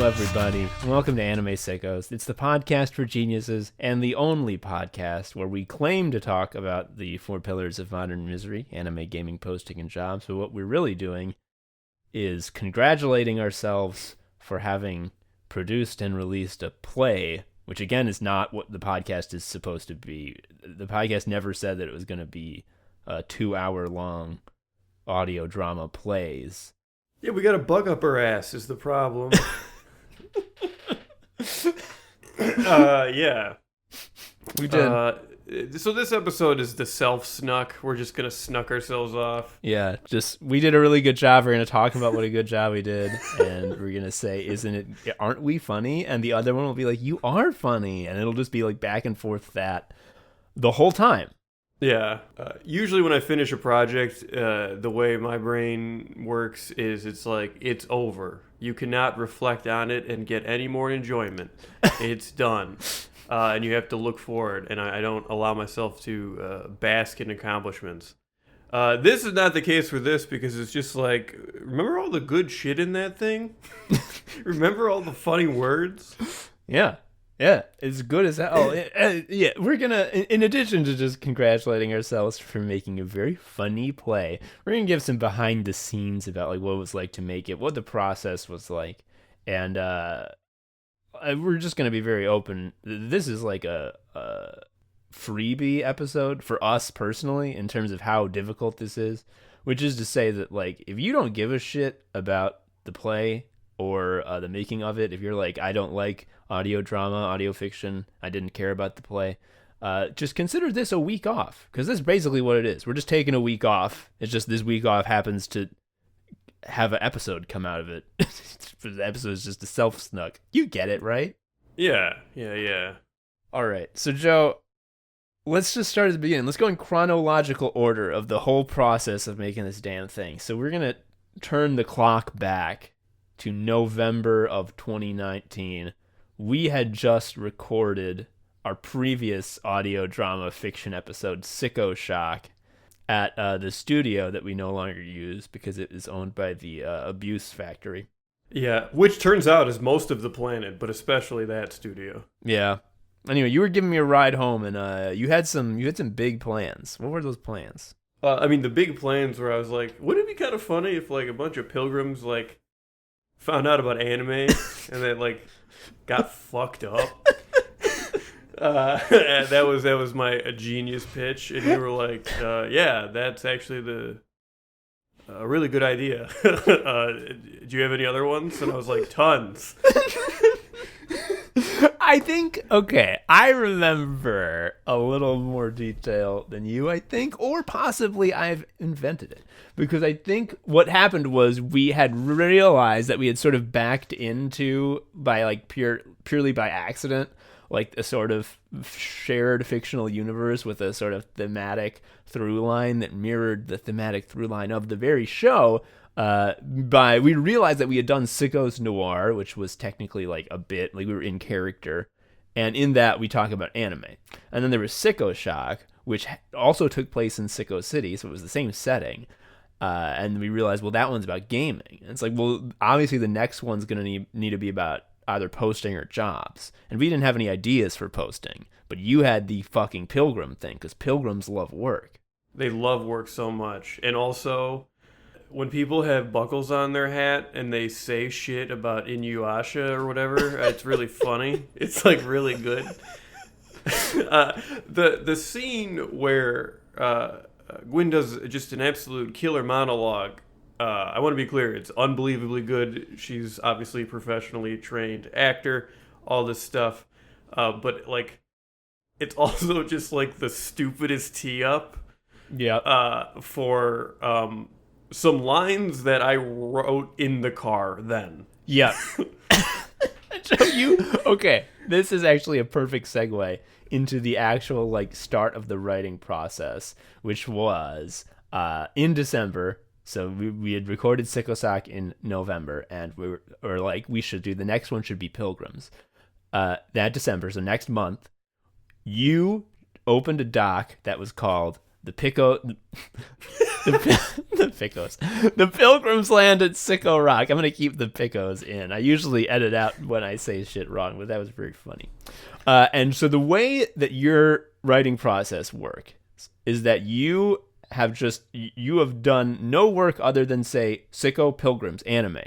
everybody. Welcome to Anime Sickos. It's the podcast for geniuses and the only podcast where we claim to talk about the four pillars of modern misery, anime, gaming, posting, and jobs. But what we're really doing is congratulating ourselves for having produced and released a play, which again is not what the podcast is supposed to be. The podcast never said that it was going to be 2-hour-long audio drama plays. Yeah, we got a bug up our ass is the problem. Yeah. We did. So this episode is the self-snuck. We're just going to snuck ourselves off. Yeah, we did a really good job. We're going to talk about what a good job we did. And we're going to say, aren't we funny? And the other one will be like, you are funny. And it'll just be like back and forth that the whole time. Yeah. Usually when I finish a project, the way my brain works is it's like, it's over. You cannot reflect on it and get any more enjoyment. It's done. And you have to look forward. And I don't allow myself to bask in accomplishments. This is not the case for this because it's just like, remember all the good shit in that thing? Remember all the funny words? Yeah. Yeah, it's good as hell. Yeah, we're gonna, in addition to just congratulating ourselves for making a very funny play, we're gonna give some behind the scenes about like what it was like to make it, what the process was like, and we're just gonna be very open. This is like a freebie episode for us personally in terms of how difficult this is, which is to say that like if you don't give a shit about the play or the making of it, if you're like, I don't like audio drama, audio fiction, I didn't care about the play, just consider this a week off, because that's basically what it is. We're just taking a week off. It's just this week off happens to have an episode come out of it. The episode is just a self-snuck. You get it, right? Yeah. All right, so Joe, let's just start at the beginning. Let's go in chronological order of the whole process of making this damn thing. So we're going to turn the clock back to November of 2019. We had just recorded our previous audio drama fiction episode, Sickos, at the studio that we no longer use because it is owned by the Abuse Factory. Yeah, which turns out is most of the planet, but especially that studio. Yeah. Anyway, you were giving me a ride home, and you had some big plans. What were those plans? I mean, the big plans where I was like, wouldn't it be kind of funny if like a bunch of pilgrims like found out about anime and then like got fucked up. And that was my genius pitch, and you were like, "Yeah, that's actually a really good idea." Do you have any other ones? And I was like, "Tons." I think, okay, I remember a little more detail than you, I think, or possibly I've invented it. Because I think what happened was we had realized that we had sort of backed into, by like purely by accident, like a sort of shared fictional universe with a sort of thematic through line that mirrored the thematic through line of the very show. We realized that we had done Sickos Noir, which was technically like a bit, like we were in character, and in that we talk about anime. And then there was Sickos, which also took place in Sickos City, so it was the same setting. And we realized, well, that one's about gaming. And it's like, well, obviously the next one's going to need to be about either posting or jobs. And we didn't have any ideas for posting, but you had the fucking pilgrim thing, because pilgrims love work. They love work so much. And also, when people have buckles on their hat and they say shit about Inuyasha or whatever, it's really funny. It's like really good. The scene where Gwyn does just an absolute killer monologue. I want to be clear, it's unbelievably good. She's obviously a professionally trained actor, all this stuff. But like, it's also just like the stupidest tee up. Yeah. For some lines that I wrote in the car then. Yeah. Okay, this is actually a perfect segue into the actual like start of the writing process, which was in December. So we had recorded Sickos in November, and we were like, we should do, the next one should be Pilgrims. That December, so next month, you opened a doc that was called the Pickos. The Pilgrims land at Sicko Rock. I'm going to keep the Pickos in. I usually edit out when I say shit wrong, but that was very funny. And so the way that your writing process works is that you have done no work other than say Sicko Pilgrims anime.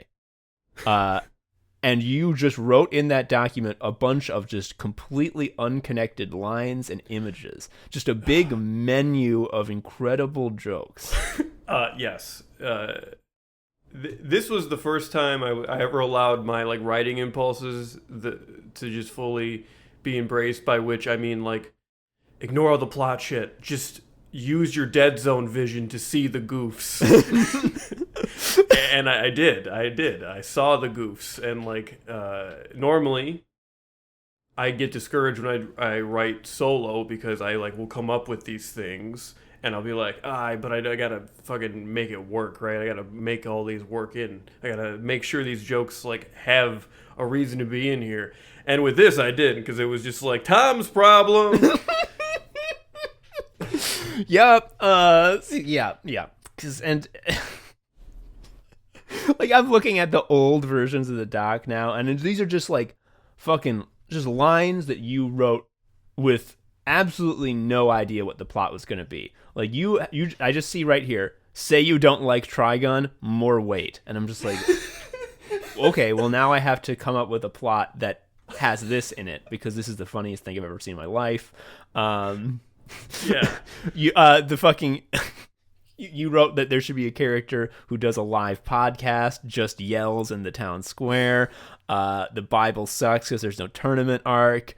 And you just wrote in that document a bunch of just completely unconnected lines and images. Just a big menu of incredible jokes. Yes. This was the first time I ever allowed my like writing impulses to just fully be embraced, by which I mean like ignore all the plot shit. Just use your dead zone vision to see the goofs. And I did. I saw the goofs. And like normally I get discouraged when I write solo because I like will come up with these things and I'll be like, but I gotta fucking make it work, right? I gotta make all these work in. I gotta make sure these jokes like have a reason to be in here. And with this I did, because it was just like Tom's problem. Yep. Yeah. And like I'm looking at the old versions of the doc now, and these are just like fucking just lines that you wrote with absolutely no idea what the plot was going to be. Like I just see right here, say you don't like Trigun, more weight. And I'm just like, okay, well now I have to come up with a plot that has this in it, because this is the funniest thing I've ever seen in my life. Yeah. You wrote that there should be a character who does a live podcast, just yells in the town square. The Bible sucks because there's no tournament arc.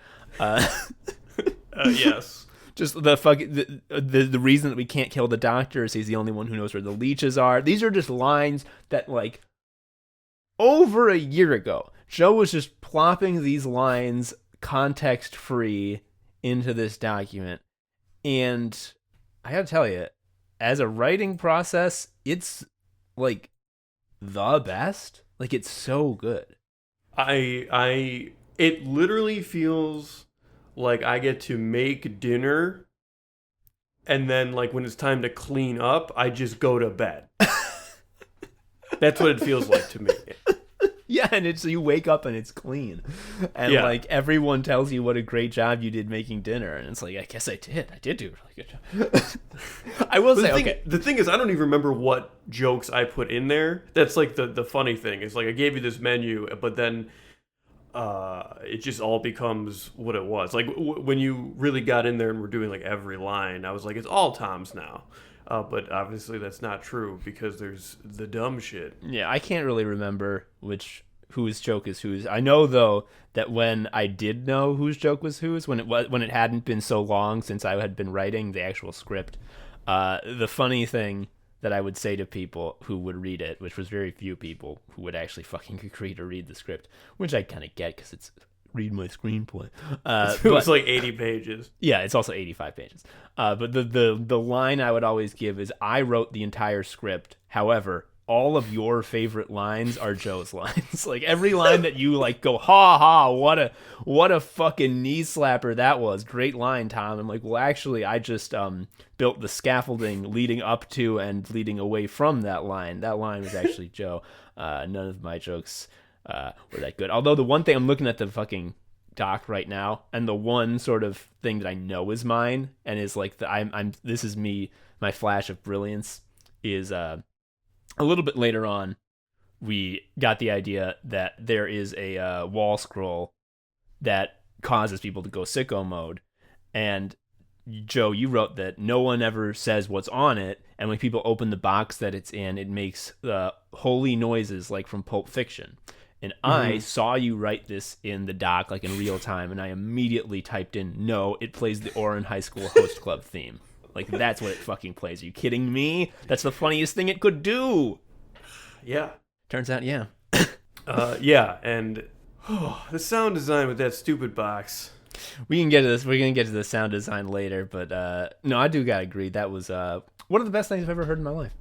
Yes. Just the reason that we can't kill the doctor is he's the only one who knows where the leeches are. These are just lines that like over a year ago, Joe was just plopping these lines context free into this document. And I gotta tell you, as a writing process, it's like the best. Like it's so good. It literally feels like I get to make dinner, and then like when it's time to clean up, I just go to bed. That's what it feels like to me. Yeah, and it's you wake up and it's clean, and like everyone tells you what a great job you did making dinner, and it's like, I guess I did do a really good job. I will say, the thing is, I don't even remember what jokes I put in there. That's like the funny thing. It's like I gave you this menu, but then it just all becomes what it was. Like when you really got in there and were doing like every line, I was like, it's all Tom's now. But obviously that's not true, because there's the dumb shit. Yeah, I can't really remember whose joke is whose. I know though that when I did know whose joke was whose, when it hadn't been so long since I had been writing the actual script, the funny thing that I would say to people who would read it, which was very few people who would actually fucking agree to read the script, which I kind of get because it's read my screenplay. It was like 80 pages. Yeah, it's also 85 pages. But the line I would always give is, I wrote the entire script. However, all of your favorite lines are Joe's lines. Like every line that you like go, ha ha, what a fucking knee slapper that was. Great line, Tom. I'm like, well, actually, I just built the scaffolding leading up to and leading away from that line. That line was actually Joe. None of my jokes were that good. Although the one thing, I'm looking at the fucking doc right now, and the one sort of thing that I know is mine and is like this is me, my flash of brilliance is a little bit later on, we got the idea that there is a wall scroll that causes people to go sicko mode. And Joe, you wrote that no one ever says what's on it, and when people open the box that it's in, it makes holy noises like from Pulp Fiction. And I saw you write this in the doc, like in real time, and I immediately typed in, no, it plays the Orin High School Host Club theme. Like, that's what it fucking plays. Are you kidding me? That's the funniest thing it could do. Yeah. Turns out, yeah. Yeah, and the sound design with that stupid box. We can get to this. We're going to get to the sound design later, but no, I do got to agree. That was one of the best things I've ever heard in my life.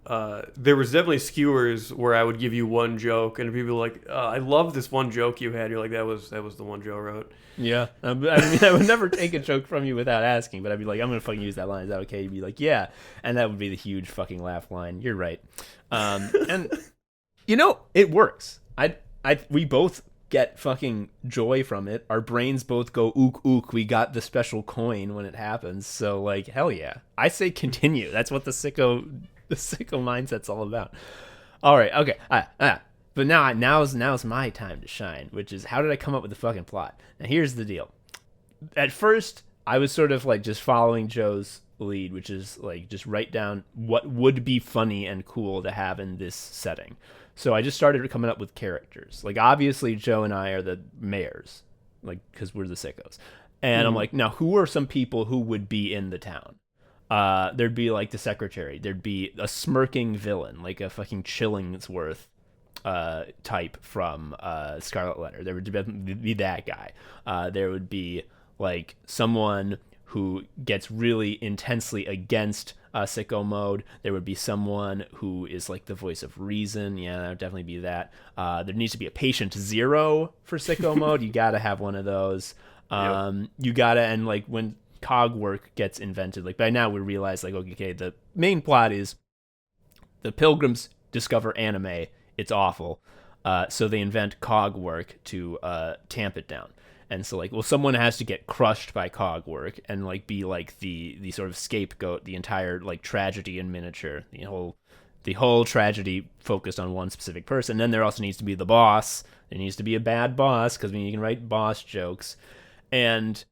there was definitely skewers where I would give you one joke, and people were like, "I love this one joke you had." You're like, "That was the one Joe wrote." Yeah. I mean, I would never take a joke from you without asking, but I'd be like, I'm going to fucking use that line. Is that okay? You'd be like, yeah. And that would be the huge fucking laugh line. You're right. And, it works. We both get fucking joy from it. Our brains both go, ook, ook. We got the special coin when it happens. So, like, hell yeah. I say continue. That's what the sicko mindset's all about. All right. Okay. But now's my time to shine, which is how did I come up with the fucking plot? Now here's the deal. At first, I was sort of like just following Joe's lead, which is like just write down what would be funny and cool to have in this setting. So I just started coming up with characters. Like obviously Joe and I are the mayors, like because we're the sickos. And I'm like, now who are some people who would be in the town? There'd be like the secretary. There'd be a smirking villain, like a fucking Chillingsworth type from Scarlet Letter. There would be that guy. There would be like someone who gets really intensely against sicko mode. There would be someone who is like the voice of reason. Yeah, that would definitely be that. There needs to be a patient zero for sicko mode. You gotta have one of those. You gotta, and like when cog work gets invented, like by now we realize like, okay, the main plot is the pilgrims discover anime. It's awful. So they invent cog work to tamp it down. And so like, well, someone has to get crushed by cog work and like be like the sort of scapegoat, the entire like tragedy in miniature, the whole tragedy focused on one specific person. And then there also needs to be the boss. There needs to be a bad boss because you can write boss jokes. And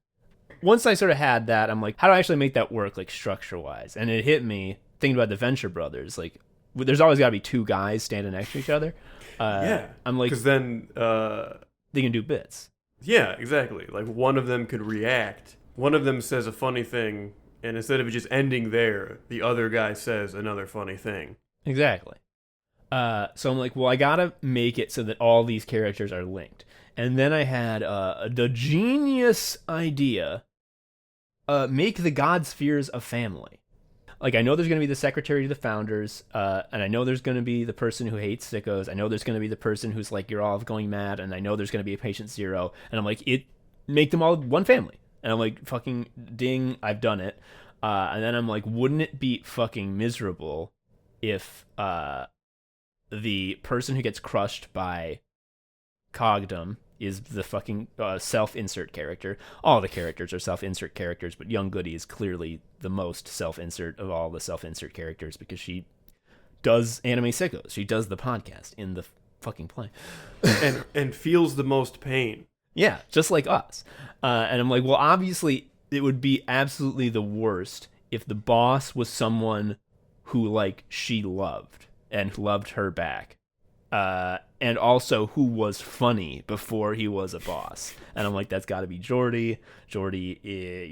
once I sort of had that, I'm like, how do I actually make that work like structure wise? And it hit me thinking about the Venture Brothers, like, there's always got to be two guys standing next to each other. I'm like, because then they can do bits. Yeah, exactly. Like one of them could react. One of them says a funny thing, and instead of it just ending there, the other guy says another funny thing. Exactly. So I'm like, well, I gotta make it so that all these characters are linked. And then I had the genius idea: make the God spheres a family. Like, I know there's going to be the secretary to the founders, and I know there's going to be the person who hates sickos. I know there's going to be the person who's like, you're all going mad, and I know there's going to be a patient zero. And I'm like, make them all one family. And I'm like, fucking ding, I've done it. And then I'm like, wouldn't it be fucking miserable if the person who gets crushed by cogdom is the fucking self-insert character. All the characters are self-insert characters, but Young Goody is clearly the most self-insert of all the self-insert characters because she does Anime Sickos. She does the podcast in the fucking play. and feels the most pain. Yeah, just like us. And I'm like, well, obviously it would be absolutely the worst if the boss was someone who, like, she loved and loved her back. And also who was funny before he was a boss. And I'm like, that's got to be Jordy. Jordy,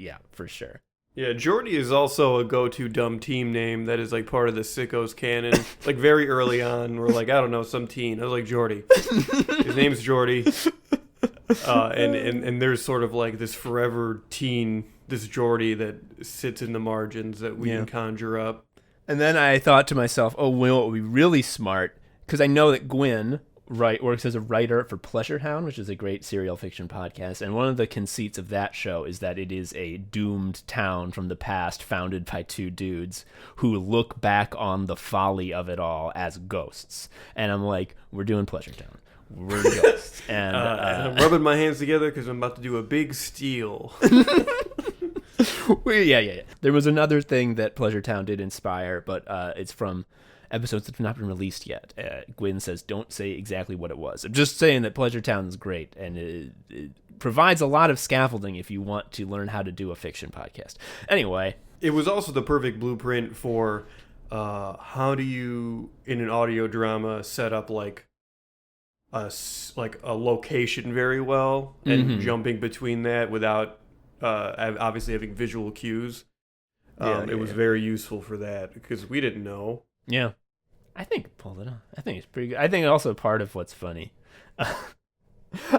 yeah, for sure. Yeah, Jordy is also a go-to dumb team name that is like part of the Sickos canon. Like very early on, we're like, I don't know, some teen. I was like, Jordy. His name's Jordy. And there's sort of like this forever teen, this Jordy that sits in the margins that we can conjure up. And then I thought to myself, oh, well, what would be really smart, because I know that Gwyn works as a writer for Pleasure Hound, which is a great serial fiction podcast. And one of the conceits of that show is that it is a doomed town from the past founded by two dudes who look back on the folly of it all as ghosts. And I'm like, we're doing Pleasure Town. We're ghosts. And I'm rubbing my hands together because I'm about to do a big steal. Yeah. There was another thing that Pleasure Town did inspire, but it's from episodes that have not been released yet. Gwyn says, don't say exactly what it was. I'm just saying that Pleasure Town is great, and it provides a lot of scaffolding if you want to learn how to do a fiction podcast. Anyway. It was also the perfect blueprint for how do you, in an audio drama, set up like a location very well, and jumping between that without obviously having visual cues. It was very useful for that because we didn't know. Yeah. I think it pulled it off. I think it's pretty good. I think also part of what's funny.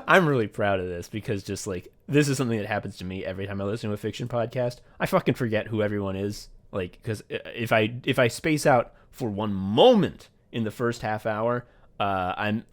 I'm really proud of this because just like, this is something that happens to me every time I listen to a fiction podcast. I fucking forget who everyone is. Like, because if I space out for one moment in the first half hour, I'm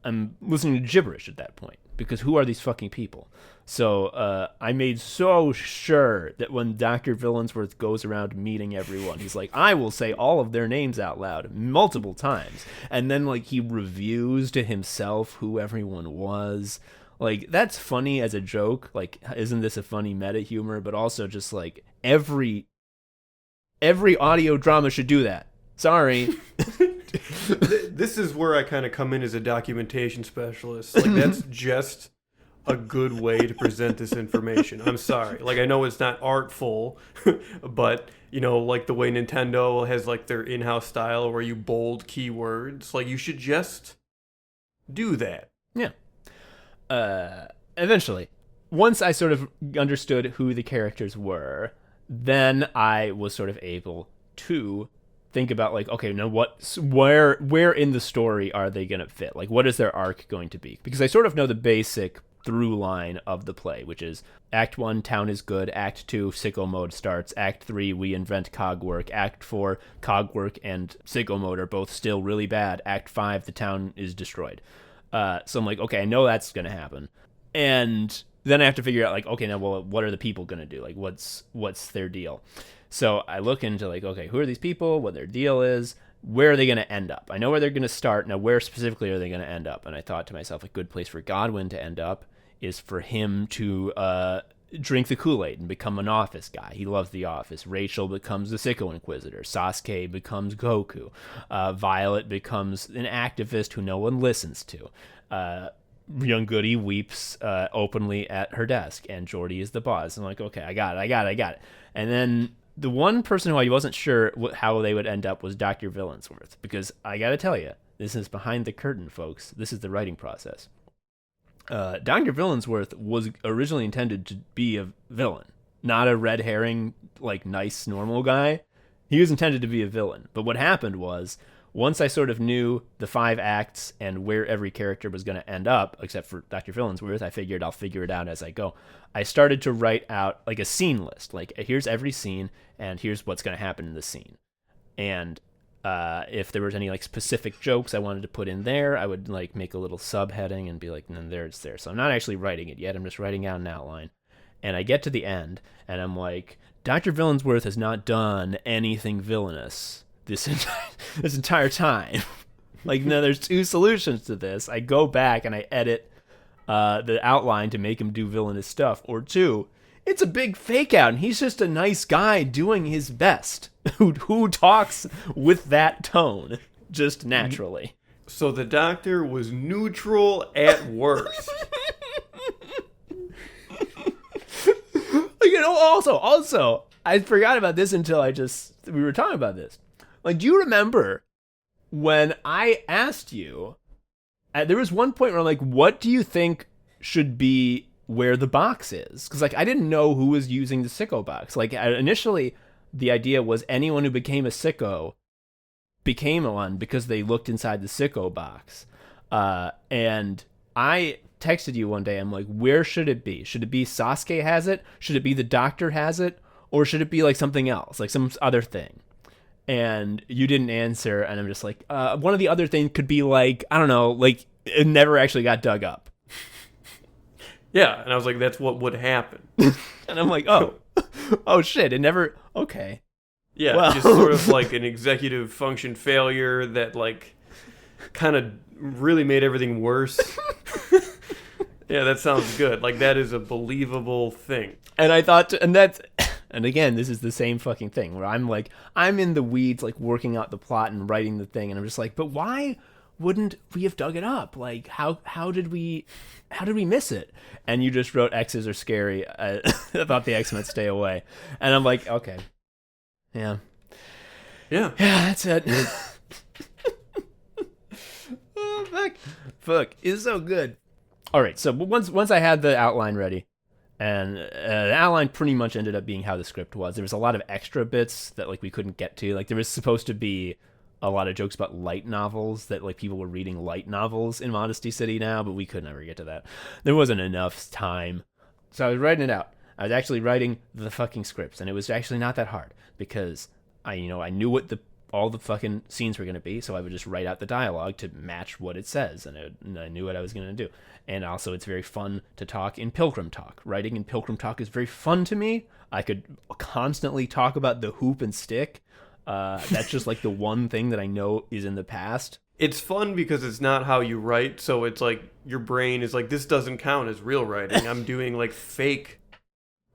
listening to gibberish at that point, because who are these fucking people? So I made so sure that when Dr. Villansworth goes around meeting everyone, he's like, I will say all of their names out loud multiple times. And then, like, he reviews to himself who everyone was. Like, that's funny as a joke. Like, isn't this a funny meta humor? But also just, like, every audio drama should do that. Sorry. This is where I kind of come in as a documentation specialist. Like, that's just a good way to present this information. I'm sorry. Like, I know it's not artful, but, you know, like the way Nintendo has, like, their in-house style where you bold keywords. Like, you should just do that. Yeah. Eventually, once I sort of understood who the characters were, then I was sort of able to think about, like, okay, now where in the story are they going to fit? Like, what is their arc going to be? Because I sort of know the basic through line of the play, which is Act 1, town is good. Act 2, sicko mode starts. Act 3, we invent cogwork. Act 4, cogwork and sicko mode are both still really bad. Act 5, the town is destroyed. So I'm like, okay, I know that's going to happen. And then I have to figure out, like, okay, now, well, what are the people going to do? Like, what's their deal? So I look into, like, okay, who are these people? What their deal is? Where are they going to end up? I know where they're going to start. Now, where specifically are they going to end up? And I thought to myself, a good place for Godwin to end up is for him to drink the Kool-Aid and become an office guy. He loves the office. Rachel becomes the Sicko Inquisitor. Sasuke becomes Goku. Violet becomes an activist who no one listens to. Young Goody weeps openly at her desk, and Jordy is the boss. I'm like, okay, I got it. And then the one person who I wasn't sure how they would end up was Dr. Villansworth, because I got to tell you, this is behind the curtain, folks. This is the writing process. Dr. Villansworth was originally intended to be a villain, not a red herring, like, nice, normal guy. He was intended to be a villain. But what happened was, once I sort of knew the 5 acts and where every character was going to end up, except for Dr. Villansworth, I figured I'll figure it out as I go. I started to write out, like, a scene list. Like, here's every scene, and here's what's going to happen in the scene. And if there was any, like, specific jokes I wanted to put in there, I would, like, make a little subheading and be like, and then there it's there. So I'm not actually writing it yet. I'm just writing out an outline. And I get to the end, and I'm like, Dr. Villansworth has not done anything villainous this entire time. Like, no, there's 2 solutions to this. I go back and I edit the outline to make him do villainous stuff. Or 2, it's a big fake out, and he's just a nice guy doing his best who talks with that tone just naturally. So the Doctor was neutral at worst. You know, also, I forgot about this until we were talking about this. Like, do you remember when I asked you, there was one point where I'm like, what do you think should be where the box is? Because, like, I didn't know who was using the sicko box. Like, initially, the idea was anyone who became a sicko became one because they looked inside the sicko box. And I texted you one day, I'm like, where should it be? Should it be Sasuke has it? Should it be the Doctor has it? Or should it be, like, something else, like some other thing? And you didn't answer, and I'm just like, one of the other things could be, like, I don't know, like, it never actually got dug up. Yeah, and I was like, that's what would happen. And I'm like, oh shit, it never, okay. Yeah, well. Just sort of like an executive function failure that, like, kind of really made everything worse. Yeah, that sounds good. Like, that is a believable thing. And I thought, and again, this is the same fucking thing where I'm like, I'm in the weeds, like, working out the plot and writing the thing, and I'm just like, but why wouldn't we have dug it up? Like, how did we miss it? And you just wrote X's are scary. I thought the X meant stay away. And I'm like, okay. Yeah, that's it. Oh, fuck, it's so good. All right, so once I had the outline ready, and the outline pretty much ended up being how the script was. There was a lot of extra bits that, like, we couldn't get to. Like, there was supposed to be a lot of jokes about light novels, that, like, people were reading light novels in Modesty City now, but we could never get to that. There wasn't enough time. So I was writing it out. I was actually writing the fucking scripts, and it was actually not that hard, because I knew what the all the fucking scenes were going to be. So I would just write out the dialogue to match what it says. And I knew what I was going to do. And also it's very fun to talk in Pilgrim Talk. Writing in Pilgrim Talk is very fun to me. I could constantly talk about the hoop and stick. That's just like the one thing that I know is in the past. It's fun because it's not how you write. So it's like your brain is like, this doesn't count as real writing. I'm doing like fake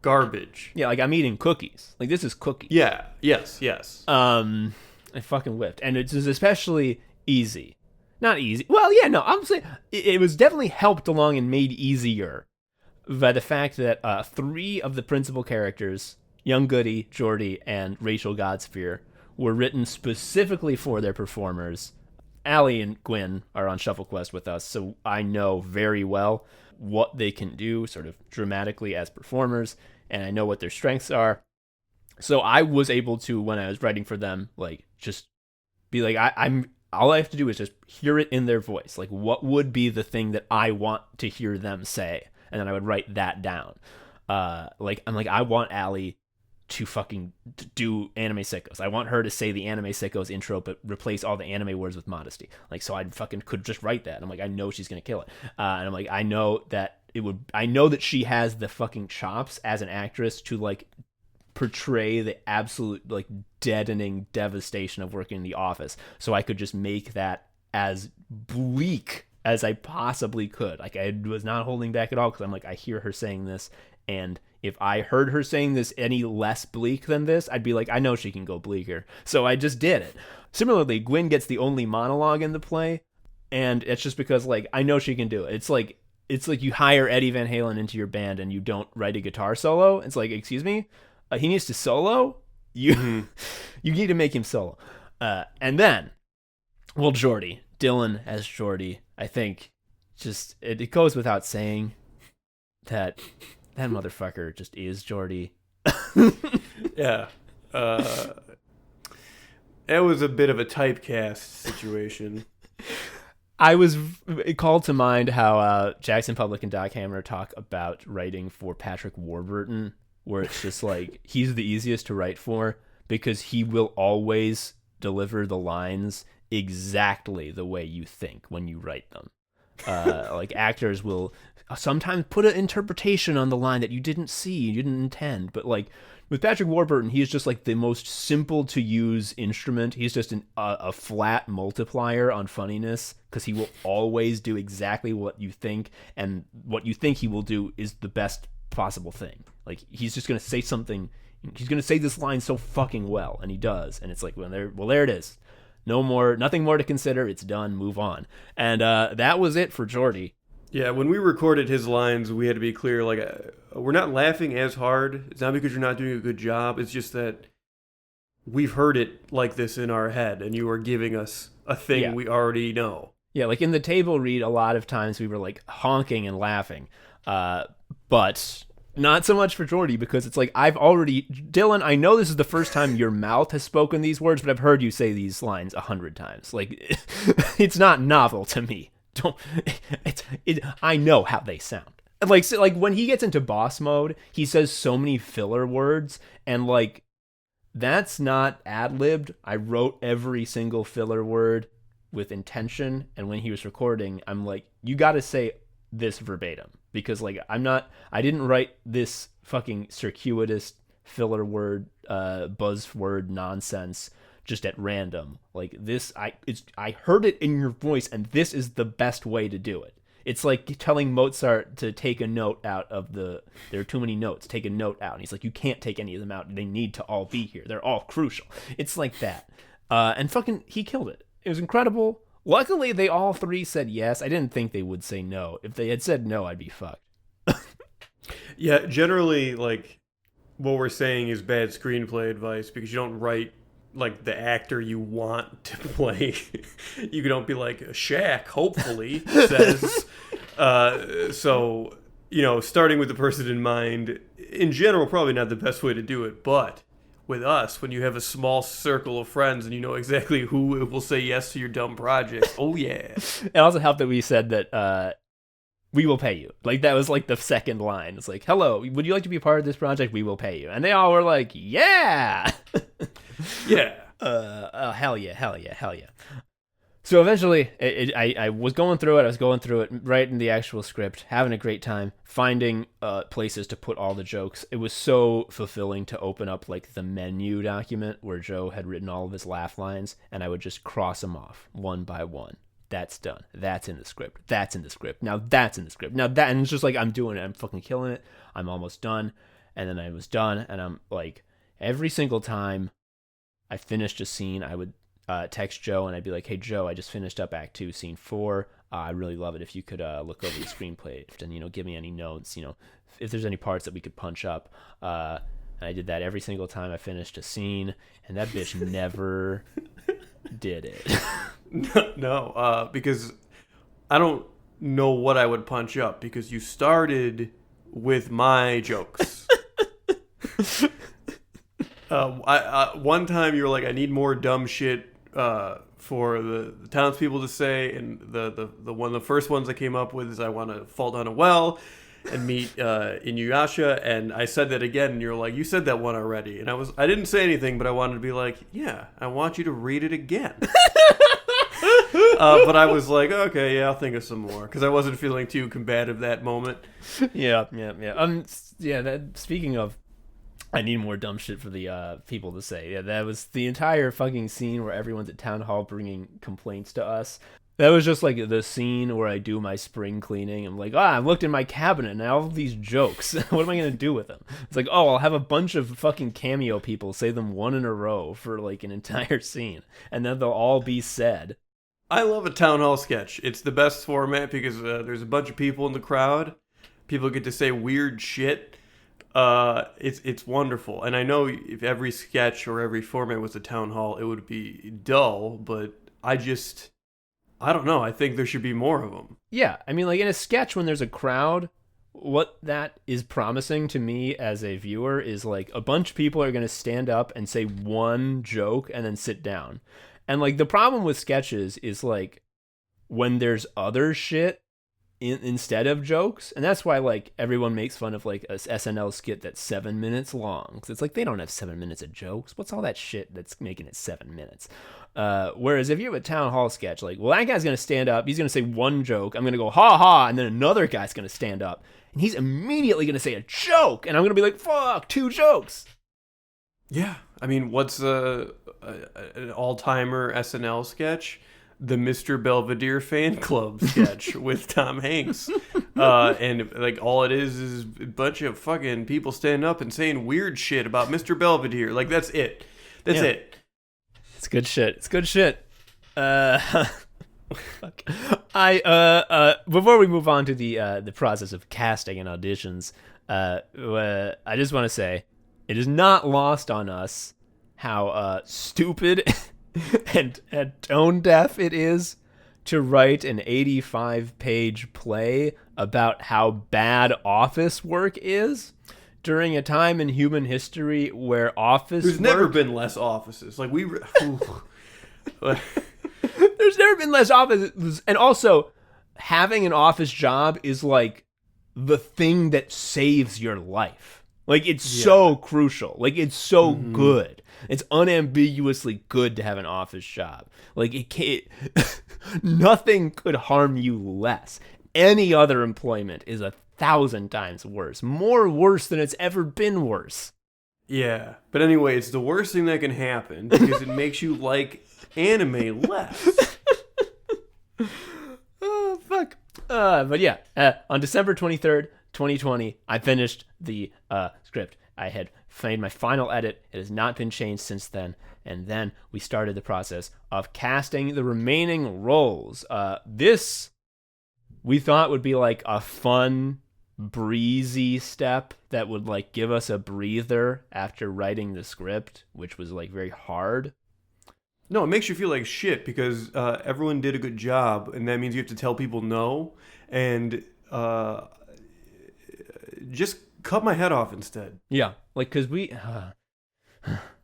garbage. Yeah, like I'm eating cookies. Like this is cookies. Yeah. Yes. I fucking whipped. And it's especially easy. Not easy. Well, yeah, no, I'm saying it was definitely helped along and made easier by the fact that 3 of the principal characters, Young Goody, Geordie, and Rachel Godsphere, were written specifically for their performers. Allie and Gwyn are on Shuffle Quest with us, so I know very well what they can do sort of dramatically as performers, and I know what their strengths are. So I was able to, when I was writing for them, like just be like, I'm all I have to do is just hear it in their voice. Like, what would be the thing that I want to hear them say? And then I would write that down. I want Allie to fucking do anime Sickos. I want her to say the anime Sickos intro, but replace all the anime words with modesty. Like, so I fucking could just write that. And I'm like, I know she's going to kill it. And I'm like, I know that she has the fucking chops as an actress to like portray the absolute like deadening devastation of working in the office. So I could just make that as bleak as I possibly could. Like I was not holding back at all because I'm like, I hear her saying this, and if I heard her saying this any less bleak than this, I'd be like, I know she can go bleaker. So I just did it. Similarly, Gwyn gets the only monologue in the play, and it's just because like I know she can do it. It's like you hire Eddie Van Halen into your band and you don't write a guitar solo. It's like, excuse me, he needs to solo. You need to make him solo. And then, well, Geordie, Dylan as Geordie, I think just it goes without saying that motherfucker just is Geordie. Yeah. It was a bit of a typecast situation. I was called to mind how Jackson Public and Doc Hammer talk about writing for Patrick Warburton, where it's just like he's the easiest to write for because he will always deliver the lines exactly the way you think when you write them. Like actors will sometimes put an interpretation on the line that you didn't see, you didn't intend, but like with Patrick Warburton, he's just like the most simple to use instrument. He's just a flat multiplier on funniness because he will always do exactly what you think, and what you think he will do is the best possible thing. Like he's just gonna say something. He's gonna say this line so fucking well, and he does, and it's like, well, there it is. Nothing more to consider. It's done. Move on. And that was it for Geordie. Yeah, when we recorded his lines, we had to be clear, like, we're not laughing as hard. It's not because you're not doing a good job. It's just that we've heard it like this in our head, and you are giving us a thing we already know. Yeah, like in the table read, a lot of times we were like honking and laughing. But not so much for Geordie, because it's like Dylan, I know this is the first time your mouth has spoken these words, but I've heard you say these lines 100 times. Like, it's not novel to me. I know how they sound. Like, so, like when he gets into boss mode, he says so many filler words, and like that's not ad-libbed. I wrote every single filler word with intention, and when he was recording, I'm like, you got to say this verbatim, because like I didn't write this fucking circuitous filler word, buzzword nonsense just at random. Like this, I heard it in your voice, and this is the best way to do it. It's like telling Mozart to take a note out of there are too many notes, take a note out. And he's like, you can't take any of them out. They need to all be here. They're all crucial. It's like that. And fucking, he killed it. It was incredible. Luckily, they all 3 said yes. I didn't think they would say no. If they had said no, I'd be fucked. Yeah, generally, like, what we're saying is bad screenplay advice, because you don't write like the actor you want to play. You don't be like, Shaq hopefully says. So, starting with the person in mind, in general, probably not the best way to do it. But with us, when you have a small circle of friends and you know exactly who will say yes to your dumb project, oh yeah. It also helped that we said that we will pay you. Like, that was like the second line. It's like, hello, would you like to be a part of this project? We will pay you. And they all were like, yeah. Yeah. Hell yeah, hell yeah, hell yeah. So eventually, I was going through it. I was going through it, writing the actual script, having a great time, finding places to put all the jokes. It was so fulfilling to open up like the menu document where Joe had written all of his laugh lines, and I would just cross them off one by one. That's done. That's in the script. That's in the script. Now that's in the script. Now that, and it's just like I'm doing it. I'm fucking killing it. I'm almost done. And then I was done, and I'm like, every single time I finished a scene, I would text Joe and I'd be like, "Hey Joe, I just finished up Act 2, Scene 4. I really love it. If you could look over the screenplay and give me any notes. If there's any parts that we could punch up." And I did that every single time I finished a scene, and that bitch never did it. No, because I don't know what I would punch up because you started with my jokes. One time you were like, "I need more dumb shit for the townspeople to say," and the first ones I came up with is, "I want to fall down a well and meet Inuyasha," and I said that again, and you're like, "You said that one already," and I didn't say anything, but I wanted to be like, "Yeah, I want you to read it again." But I was like, "Okay, yeah, I'll think of some more," because I wasn't feeling too combative that moment. Yeah. Speaking of, I need more dumb shit for the people to say. Yeah, that was the entire fucking scene where everyone's at town hall bringing complaints to us. That was just like the scene where I do my spring cleaning. I'm like, I looked in my cabinet and all of these jokes. What am I going to do with them? It's like, I'll have a bunch of fucking cameo people say them one in a row for like an entire scene. And then they'll all be said. I love a town hall sketch. It's the best format because there's a bunch of people in the crowd. People get to say weird shit. It's wonderful. And I know if every sketch or every format was a town hall, it would be dull, but I don't know. I think there should be more of them. Yeah. I mean, like in a sketch when there's a crowd, what that is promising to me as a viewer is like a bunch of people are going to stand up and say one joke and then sit down. And like the problem with sketches is like when there's other shit instead of jokes, and that's why like everyone makes fun of like a SNL skit that's 7 minutes long, because it's like they don't have 7 minutes of jokes. What's all that shit that's making it 7 minutes? Whereas if you have a town hall sketch, like, well, that guy's gonna stand up, he's gonna say one joke, I'm gonna go ha ha, and then another guy's gonna stand up and he's immediately gonna say a joke, and I'm gonna be like, fuck, 2 jokes. Yeah, I mean, what's an all-timer SNL sketch? The Mr. Belvedere fan club sketch with Tom Hanks. And like all it is a bunch of fucking people standing up and saying weird shit about Mr. Belvedere. Like that's it. That's it. It's good shit. It's good shit. Fuck. Before we move on to the process of casting and auditions, I just want to say it is not lost on us how stupid and tone deaf it is to write an 85-page play about how bad office work is during a time in human history where There's never been less offices. Like there's never been less offices, and also having an office job is like the thing that saves your life. Like it's so crucial. Like it's so good. It's unambiguously good to have an office job. Like it can't, nothing could harm you less. Any other employment is 1,000 times worse. More worse than it's ever been worse. Yeah. But anyway, it's the worst thing that can happen because it makes you like anime less. Oh, fuck. But yeah, on December 23rd, 2020, I finished the script. I had made my final edit. It has not been changed since then. And then we started the process of casting the remaining roles. This, we thought, would be like a fun, breezy step that would like give us a breather after writing the script, which was like very hard. No, it makes you feel like shit because everyone did a good job, and that means you have to tell people no, and just cut my head off instead. Yeah, like because we,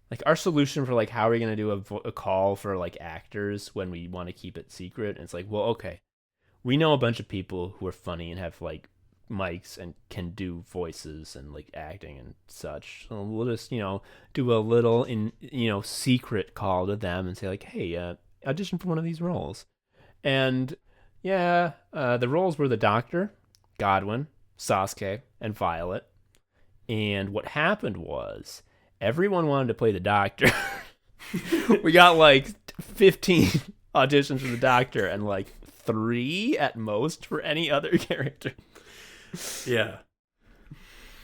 like our solution for like how are we gonna do a call for like actors when we want to keep it secret? And it's like, well, okay, we know a bunch of people who are funny and have like mics and can do voices and like acting and such. So we'll just, do a little secret call to them and say like, hey, audition for one of these roles. And the roles were the Doctor, Godwin, Sasuke, and Violet. And what happened was everyone wanted to play the Doctor. We got like 15 auditions for the Doctor and like 3 at most for any other character. Yeah.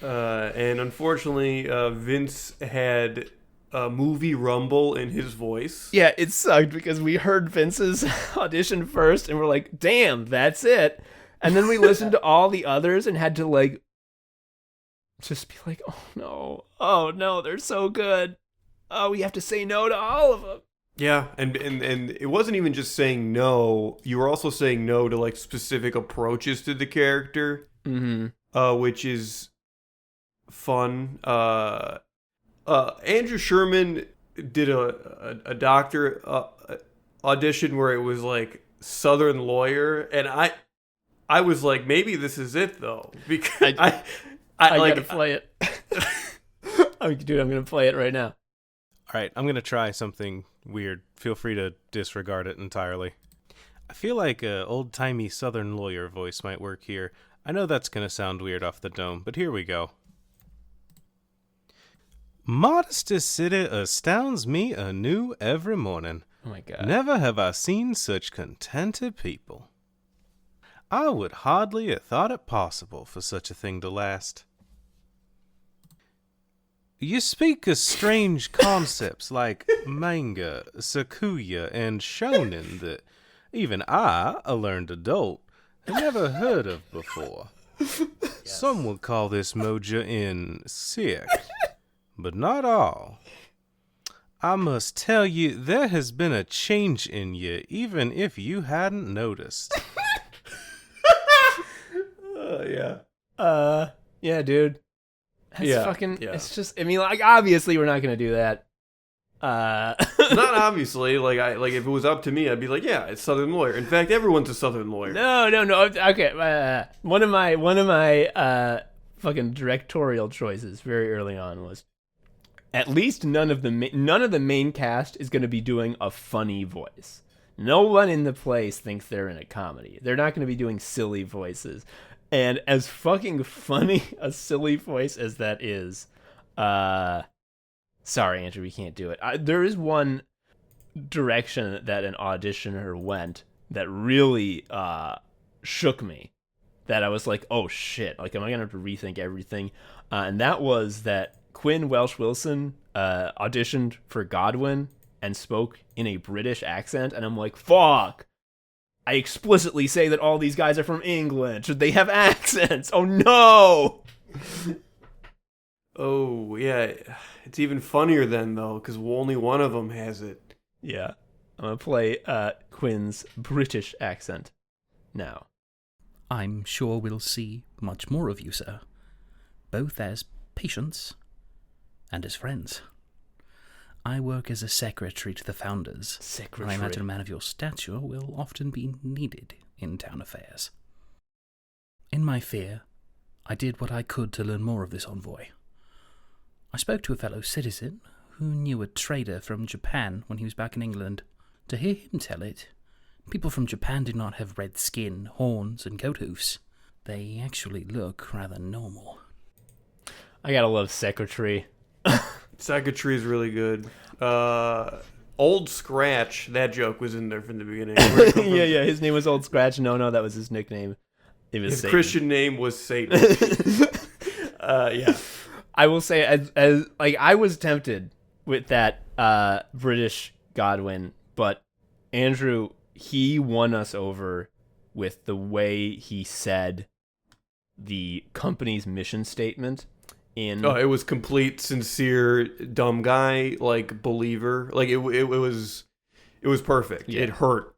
And unfortunately, Vince had a movie rumble in his voice. Yeah, it sucked because we heard Vince's audition first and we're like, damn, that's it. And then we listened to all the others and had to like just be like, oh no, they're so good. Oh, we have to say no to all of them. Yeah, and it wasn't even just saying no. You were also saying no to like specific approaches to the character, which is fun. Andrew Sherman did a doctor audition where it was like Southern lawyer, and I was like, maybe this is it though, because I gotta play it. Dude, I'm gonna play it right now. All right, I'm going to try something weird. Feel free to disregard it entirely. I feel like an old-timey Southern lawyer voice might work here. I know that's going to sound weird off the dome, but here we go. Modesty City astounds me anew every morning. Oh my God. Never have I seen such contented people. I would hardly have thought it possible for such a thing to last. You speak of strange concepts like manga, sakuya, and shonen that even I, a learned adult, have never heard of before. Yes. Some would call this moja in sick, but not all. I must tell you, there has been a change in you, even if you hadn't noticed. Yeah, dude. That's fucking. Yeah. It's just. I mean, like, obviously, we're not gonna do that. Not obviously. Like, if it was up to me, I'd be like, yeah, it's Southern lawyer. In fact, everyone's a Southern lawyer. No. Okay. One of my fucking directorial choices very early on was at least none of the main cast is gonna be doing a funny voice. No one in the place thinks they're in a comedy. They're not gonna be doing silly voices. And as fucking funny a silly voice as that is, sorry, Andrew, we can't do it. There is one direction that an auditioner went that really shook me. That I was like, oh shit, like, am I gonna have to rethink everything? And that was that Quinn Welsh Wilson auditioned for Godwin and spoke in a British accent, and I'm like, fuck. I explicitly say that all these guys are from England. Should they have accents? Oh, no! Oh, yeah. It's even funnier then, though, because only one of them has it. Yeah. I'm going to play Quinn's British accent now. I'm sure we'll see much more of you, sir, both as patients and as friends. I work as a secretary to the founders. Secretary. I imagine a man of your stature will often be needed in town affairs. In my fear, I did what I could to learn more of this envoy. I spoke to a fellow citizen who knew a trader from Japan when he was back in England. To hear him tell it, people from Japan do not have red skin, horns, and goat hoofs. They actually look rather normal. I gotta love Secretary. Secretary is really good. Old Scratch, that joke was in there from the beginning. Yeah, his name was Old Scratch. No, that was his nickname. It was his Satan. Christian name was Satan. Yeah. I will say, as like, I was tempted with that British Godwin, but Andrew, he won us over with the way he said the company's mission statement. It was complete, sincere, dumb guy, like, believer. Like, it was perfect. Yeah. It hurt.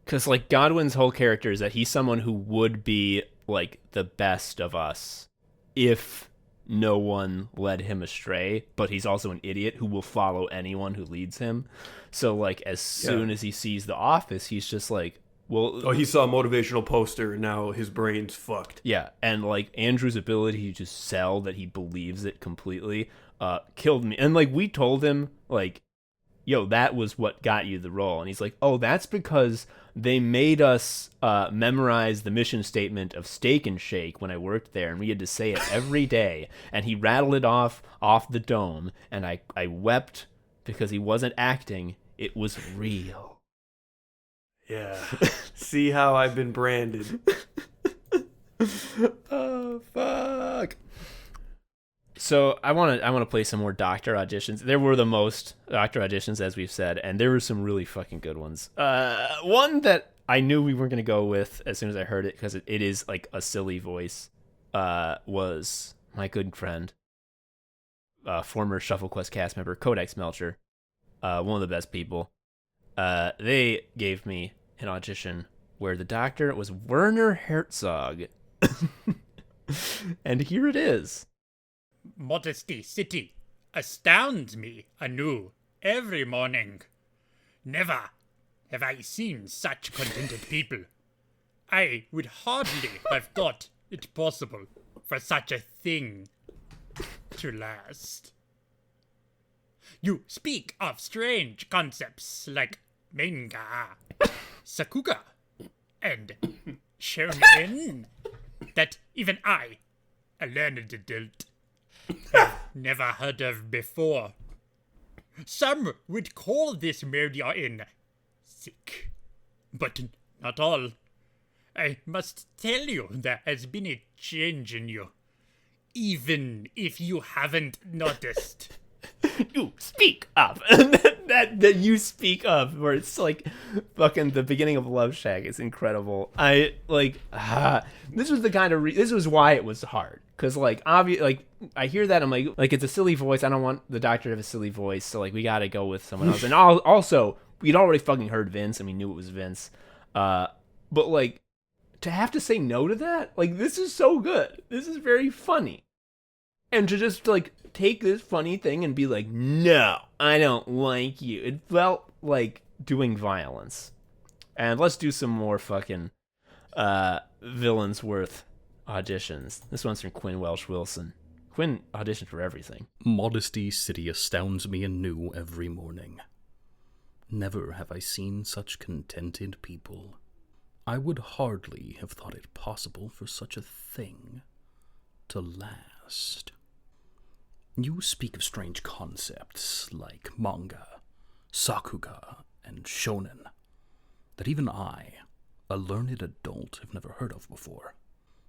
Because, like, Godwin's whole character is that he's someone who would be, like, the best of us if no one led him astray, but he's also an idiot who will follow anyone who leads him. So, like, as soon as he sees the office, he's just like, Well, Oh, he saw a motivational poster and now his brain's fucked. yeah, and like Andrew's ability to just sell that he believes it completely killed me. And like we told him like, yo, that was what got you the role. And he's like, oh, that's because they made us memorize the mission statement of Steak and Shake when I worked there, and we had to say it every day. And he rattled it off the dome, and I wept because he wasn't acting. It was real. Yeah. See how I've been branded. Oh, fuck. So I want to play some more doctor auditions. There were the most doctor auditions, as we've said, and there were some really fucking good ones. One that I knew we weren't going to go with as soon as I heard it, because it is like a silly voice, was my good friend, former Shuffle Quest cast member, Codex Melcher, one of the best people. They gave me an audition where the doctor was Werner Herzog. And here it is. Modesty City astounds me anew every morning. Never have I seen such contented people. I would hardly have thought it possible for such a thing to last. You speak of strange concepts like manga, sakuga, and shonen that even I, a learned adult, have never heard of before. Some would call this mode you're in sick, but not all. I must tell you there has been a change in you, even if you haven't noticed. You speak of that you speak of, where it's like fucking the beginning of Love Shack is incredible. I like this was the kind of this was why it was hard, because like like I hear that, I'm like it's a silly voice. I don't want the doctor to have a silly voice, so like we got to go with someone else. And also we'd already fucking heard Vince and we knew it was Vince, but like to have to say no to that, like this is so good. This is very funny. And to just, like, take this funny thing and be like, no, I don't like you. It felt like doing violence. And let's do some more fucking Villains-worth auditions. This one's from Quinn Welsh Wilson. Quinn auditioned for everything. Modesty City astounds me anew every morning. Never have I seen such contented people. I would hardly have thought it possible for such a thing to last. You speak of strange concepts like manga, sakuga, and shonen that even I, a learned adult, have never heard of before.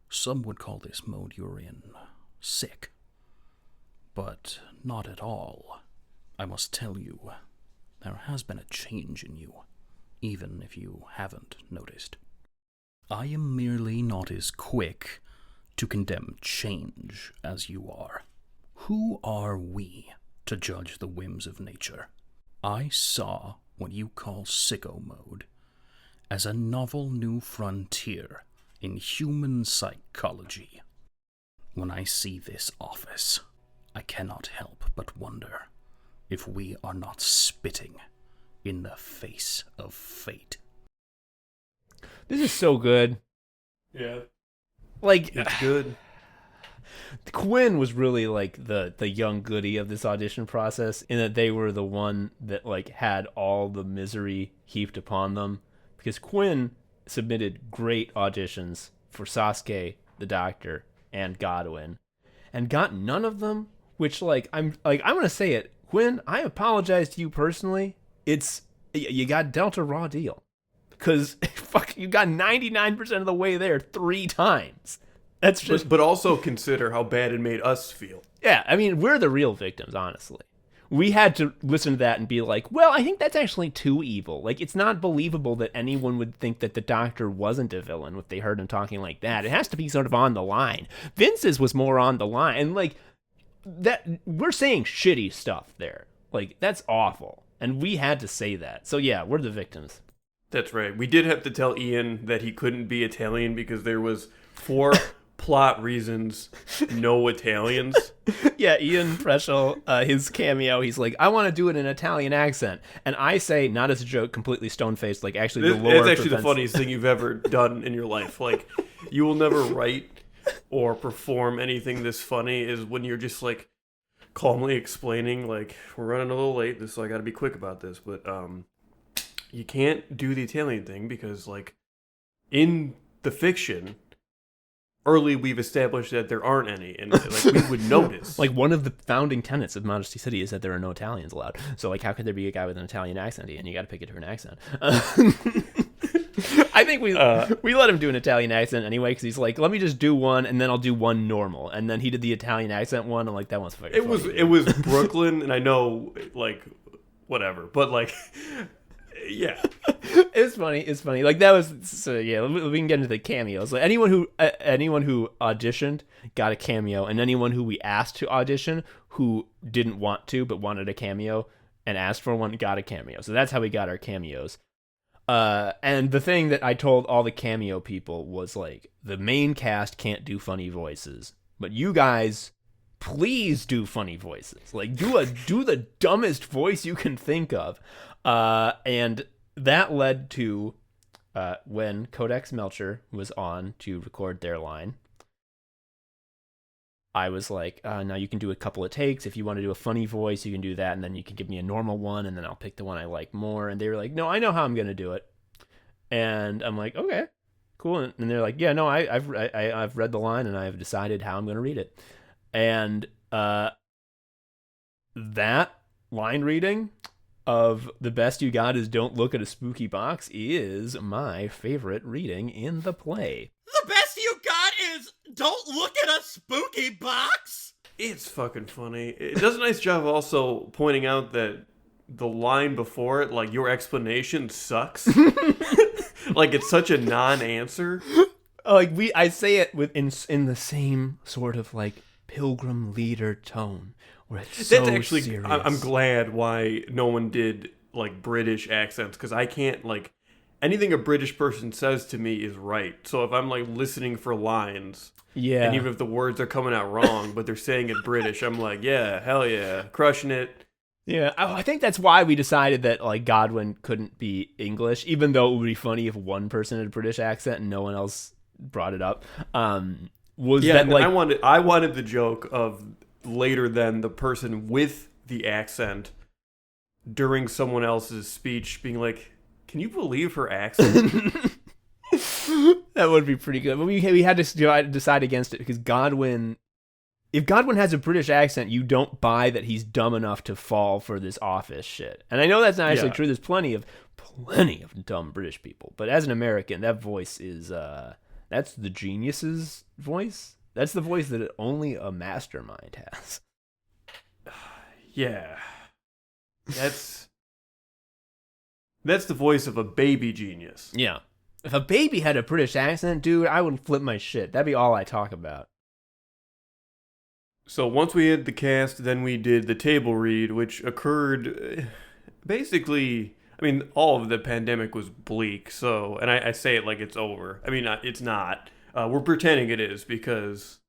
Some would call this mode you're in sick, but not at all. I must tell you, there has been a change in you, even if you haven't noticed. I am merely not as quick to condemn change as you are. Who are we to judge the whims of nature? I saw what you call sicko mode as a novel new frontier in human psychology. When I see this office, I cannot help but wonder if we are not spitting in the face of fate. This is so good. Yeah. Like, It's good. Quinn was really like the young goody of this audition process, in that they were the one that like had all the misery heaped upon them, because Quinn submitted great auditions for Sasuke, the Doctor, and Godwin, and got none of them. Which I'm gonna say it, Quinn, I apologize to you personally. It's you got dealt a raw deal, because fuck, you got 99% of the way there 3 times. That's just, but also consider how bad it made us feel. yeah, I mean, we're the real victims, honestly. We had to listen to that and be like, well, I think that's actually too evil. Like, it's not believable that anyone would think that the Doctor wasn't a villain if they heard him talking like that. It has to be sort of on the line. Vince's was more on the line. And, like, that we're saying shitty stuff there. Like, that's awful. And we had to say that. So, yeah, we're the victims. That's right. We did have to tell Ian that he couldn't be Italian because there was 4 plot reasons, no Italians. Yeah, Ian Preschel, his cameo, he's like, I want to do it in an Italian accent. And I say, not as a joke, completely stone-faced, like actually the lore It's actually the prevents- funniest thing you've ever done in your life. Like, you will never write or perform anything this funny is when you're just like calmly explaining, like, we're running a little late, so I got to be quick about this, but you can't do the Italian thing because, like, in the fiction, early we've established that there aren't any, and like we would notice. Like, one of the founding tenets of Modesty City is that there are no Italians allowed. So, like, how could there be a guy with an Italian accent? And you got to pick a different accent. I think we let him do an Italian accent anyway, because he's like, let me just do one, and then I'll do one normal. And then he did the Italian accent one. I'm like, that one's fucking funny. It was Brooklyn, and I know, like, whatever, but like, yeah, It's funny. Like, that was, so yeah, we can get into the cameos. Like, anyone who auditioned got a cameo, and anyone who we asked to audition who didn't want to but wanted a cameo and asked for one got a cameo. So that's how we got our cameos. And the thing that I told all the cameo people was, like, the main cast can't do funny voices, but you guys, please do funny voices. Like, do the dumbest voice you can think of. And that led to when Codex Melcher was on to record their line, I was like, now you can do a couple of takes. If you want to do a funny voice, you can do that, and then you can give me a normal one, and then I'll pick the one I like more. And they were like, no, I know how I'm going to do it. And I'm like, okay, cool. And they're like, yeah, no, I've read the line, and I've decided how I'm going to read it. And that line reading of the best you got is don't look at a spooky box is my favorite reading in the play. The best you got is don't look at a spooky box. it's fucking funny. It does a nice job also pointing out that the line before it, like, your explanation sucks. Like, it's such a non-answer. Like, I say it in the same sort of, like, pilgrim leader tone, where it's so That's actually, serious. I'm glad why no one did, like, British accents, because I can't, like, anything a British person says to me is right. So if I'm, like, listening for lines, Yeah. and even if the words are coming out wrong, but they're saying it British, I'm like, yeah, hell yeah, crushing it. Yeah, I think that's why we decided that, like, Godwin couldn't be English, even though it would be funny if one person had a British accent and no one else brought it up. Was Yeah, that, and like, I wanted the joke of later than the person with the accent during someone else's speech being like, can you believe her accent? that would be pretty good. But we had to decide against it because Godwin. If Godwin has a British accent, you don't buy that he's dumb enough to fall for this office shit. And I know that's not actually Yeah. true. There's plenty of dumb British people. But as an American, that voice is that's the genius's voice. That's the voice that only a mastermind has. Yeah. That's the voice of a baby genius. Yeah. If a baby had a British accent, dude, I would flip my shit. That'd be all I talk about. So once we had the cast, then we did the table read, which occurred basically, I mean, all of the pandemic was bleak, so, and I say it like it's over. I mean, it's not. We're pretending it is because...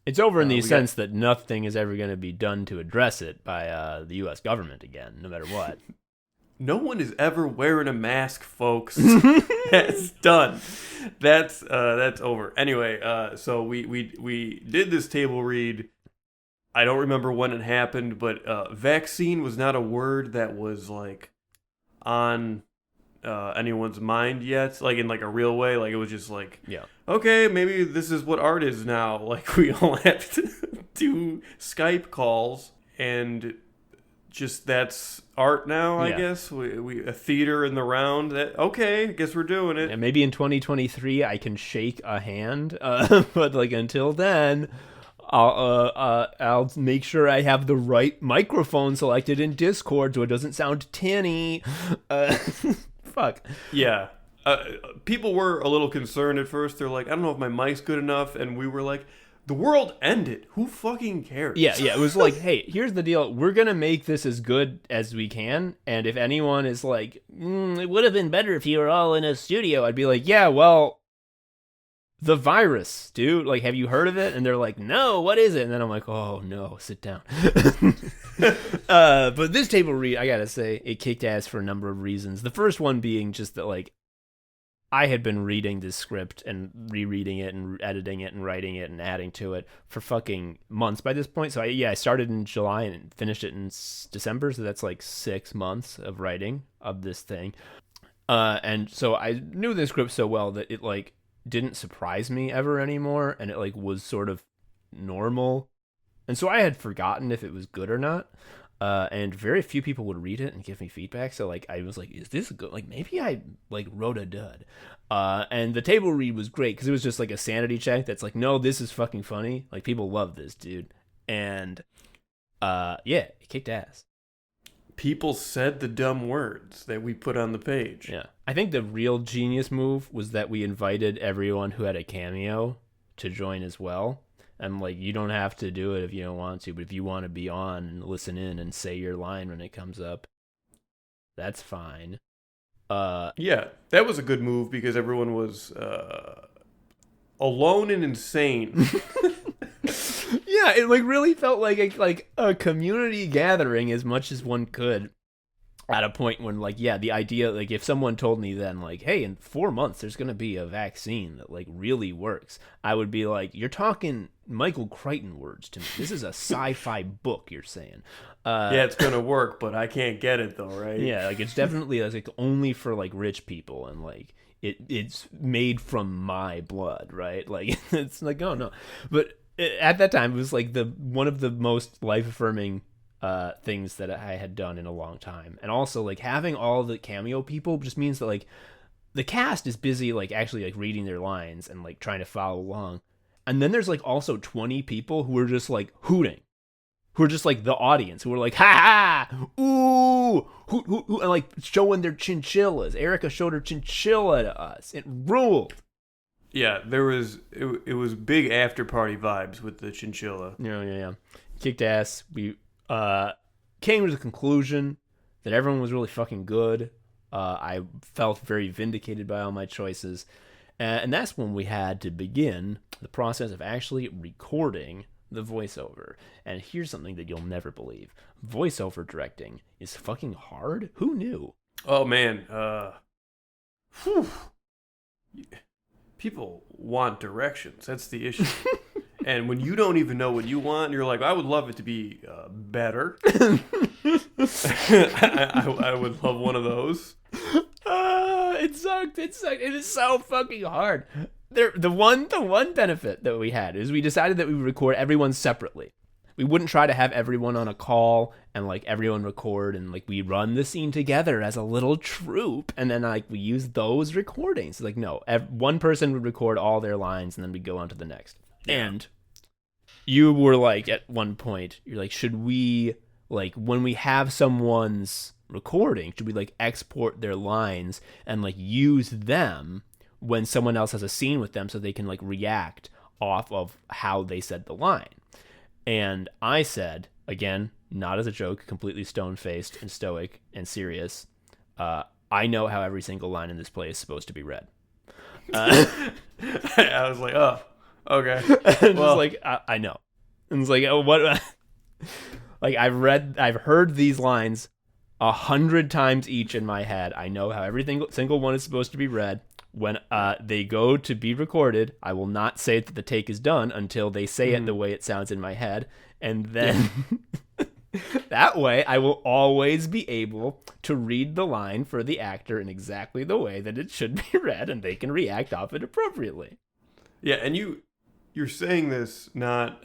It's over in the we sense that nothing is ever going to be done to address it by the U.S. government again, no matter what. No one is ever wearing a mask, folks. That's done. That's over. Anyway, so we did this table read. I don't remember when it happened, but vaccine was not a word that was, like, on anyone's mind yet, like, in, like, a real way. Like, it was just like, Yeah. okay, maybe this is what art is now. Like, we all have to do Skype calls, and just that's art now, I Yeah. guess. We a theater in the round. Okay, I guess we're doing it. And maybe in 2023 I can shake a hand, but, like, until then... I'll make sure I have the right microphone selected in Discord so it doesn't sound tinny. Fuck. Yeah. People were a little concerned at first. They're like, I don't know if my mic's good enough. And we were like, the world ended. Who fucking cares? Yeah. It was like, hey, here's the deal. We're going to make this as good as we can. And if anyone is like, it would have been better if you were all in a studio, I'd be like, yeah, well, The virus, dude. Like, have you heard of it? And they're like, no, what is it? And then I'm like, oh, no, sit down. But this table read, I gotta say, it kicked ass for a number of reasons. The first one being just that, like, I had been reading this script and rereading it and editing it and writing it and adding to it for fucking months by this point. So, I started in July and finished it in December. So that's like 6 months of writing of this thing. And so I knew the script so well that it, like, didn't surprise me ever anymore, and it, like, was sort of normal. And so I had forgotten if it was good or not. And very few people would read it and give me feedback. So, like, I was like, is this good? Like, maybe I, like, wrote a dud. And the table read was great because it was just like a sanity check that's like, no, this is fucking funny. Like, people love this, dude. And yeah, it kicked ass. People said the dumb words that we put on the page. Yeah. I think the real genius move was that we invited everyone who had a cameo to join as well. I'm like, you don't have to do it if you don't want to, but if you want to be on and listen in and say your line when it comes up, that's fine. Yeah, that was a good move because everyone was alone and insane. Yeah, it, like, really felt like a community gathering as much as one could. At a point when, like, yeah, the idea, like, if someone told me then, like, hey, in 4 months there's gonna be a vaccine that, like, really works, I would be like, you're talking Michael Crichton words to me. This is a sci-fi book you're saying. Yeah, it's gonna work, but I can't get it though, right? Yeah, like, it's definitely, like, only for, like, rich people, and, like, it's made from my blood, right? Like, it's like, oh no. But at that time, it was like one of the most life-affirming things that I had done in a long time. And also, like, having all the cameo people just means that, like, the cast is busy, like, actually, like, reading their lines and, like, trying to follow along. And then there's, like, also 20 people who are just, like, hooting, who are just, like, the audience, who are like, ha ha, ooh, hoot, hoot, hoot, and, like, showing their chinchillas. Erica showed her chinchilla to us. It ruled. Yeah, it was big after party vibes with the chinchilla. Yeah. Kicked ass. We came to the conclusion that everyone was really fucking good. I felt very vindicated by all my choices. And that's when we had to begin the process of actually recording the voiceover. And here's something that you'll never believe. Voiceover directing is fucking hard. Who knew? Oh, man. Whew. People want directions. That's the issue. And when you don't even know what you want, you're like, I would love it to be better. I would love one of those. It sucked. It is so fucking hard. The one benefit that we had is we decided that we would record everyone separately. We wouldn't try to have everyone on a call and, like, everyone record, and, like, we run the scene together as a little troupe, and then, like, we use those recordings. Like, no, one person would record all their lines, and then we'd go on to the next. And you were like, at one point, you're like, should we, like, when we have someone's recording, should we, like, export their lines and, like, use them when someone else has a scene with them so they can, like, react off of how they said the line? And I said, again, not as a joke, completely stone-faced and stoic and serious, I know how every single line in this play is supposed to be read. I was like, oh, okay. And well, it's like, I know. And it's like, oh, what? Like, I've heard these lines 100 times each in my head. I know how every single one is supposed to be read. When they go to be recorded, I will not say that the take is done until they say it the way it sounds in my head. And then that way I will always be able to read the line for the actor in exactly the way that it should be read, and they can react off it appropriately. Yeah, and you're saying this not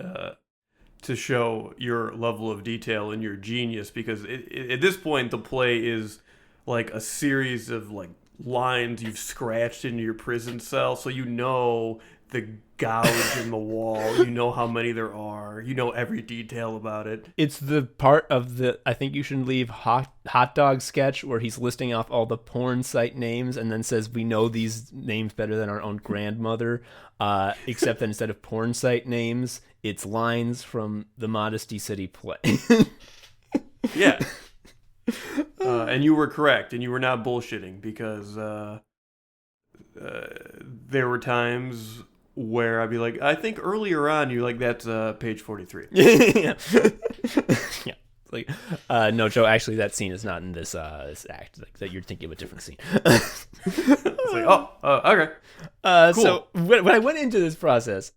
to show your level of detail and your genius, because at this point the play is like a series of, like, lines you've scratched into your prison cell, so you know the gouge in the wall, you know how many there are, you know every detail about it. It's the part of the I think you should leave hot dog sketch where he's listing off all the porn site names and then says we know these names better than our own grandmother, except that instead of porn site names, it's lines from the Modesty City play. Yeah. And you were correct, and you were not bullshitting, because there were times where I'd be like, I think earlier on you're like, that's page 43. Yeah. Yeah. Like, no, Joe, actually that scene is not in this act. Like, that you're thinking of a different scene. It's like, okay. Cool. So when I went into this process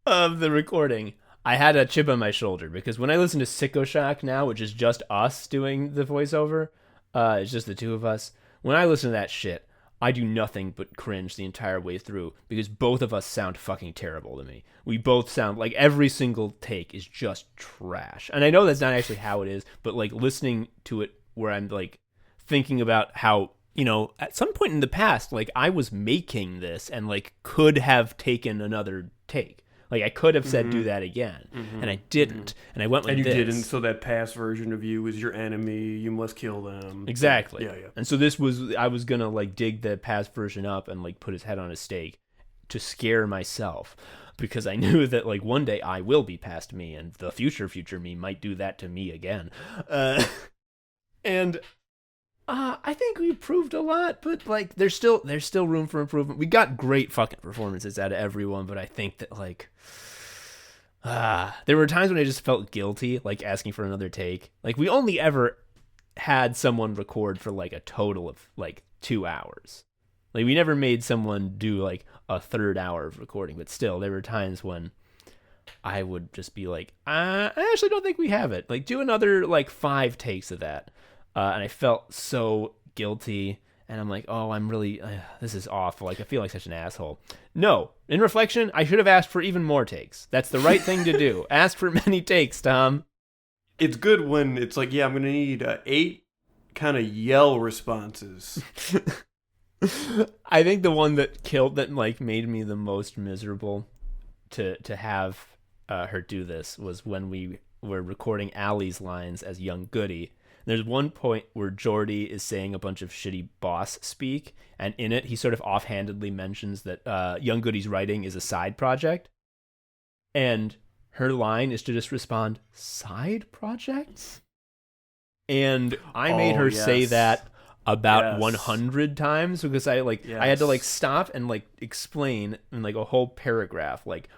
of the recording, I had a chip on my shoulder because when I listen to Sicko Shock now, which is just us doing the voiceover, it's just the two of us. When I listen to that shit, I do nothing but cringe the entire way through because both of us sound fucking terrible to me. We both sound like every single take is just trash. And I know that's not actually how it is, but like listening to it where I'm like thinking about how, you know, at some point in the past, like I was making this and like could have taken another take. Like I could have said do that again, and I didn't, and I went with And you this. didn't, so that past version of you is your enemy. You must kill them. Exactly. Yeah. And so this was, I was gonna like dig the past version up and like put his head on a stake to scare myself, because I knew that like one day I will be past me, and the future me might do that to me again. And I think we improved a lot, but like there's still room for improvement. We got great fucking performances out of everyone, but I think that like there were times when I just felt guilty, like asking for another take. Like we only ever had someone record for like a total of like 2 hours. Like we never made someone do like a third hour of recording, but still there were times when I would just be like, I actually don't think we have it. Like do another like 5 takes of that. And I felt so guilty, and I'm like, oh, I'm really, this is awful. Like, I feel like such an asshole. No, in reflection, I should have asked for even more takes. That's the right thing to do. Ask for many takes, Tom. It's good when it's like, yeah, I'm going to need 8 kind of yell responses. I think the one that like made me the most miserable to have her do this was when we were recording Allie's lines as young Goody. There's one point where Jordy is saying a bunch of shitty boss speak, and in it, he sort of offhandedly mentions that Young Goody's writing is a side project, and her line is to just respond, side projects? And I made her say that about 100 times because I had to like stop and like explain in like a whole paragraph like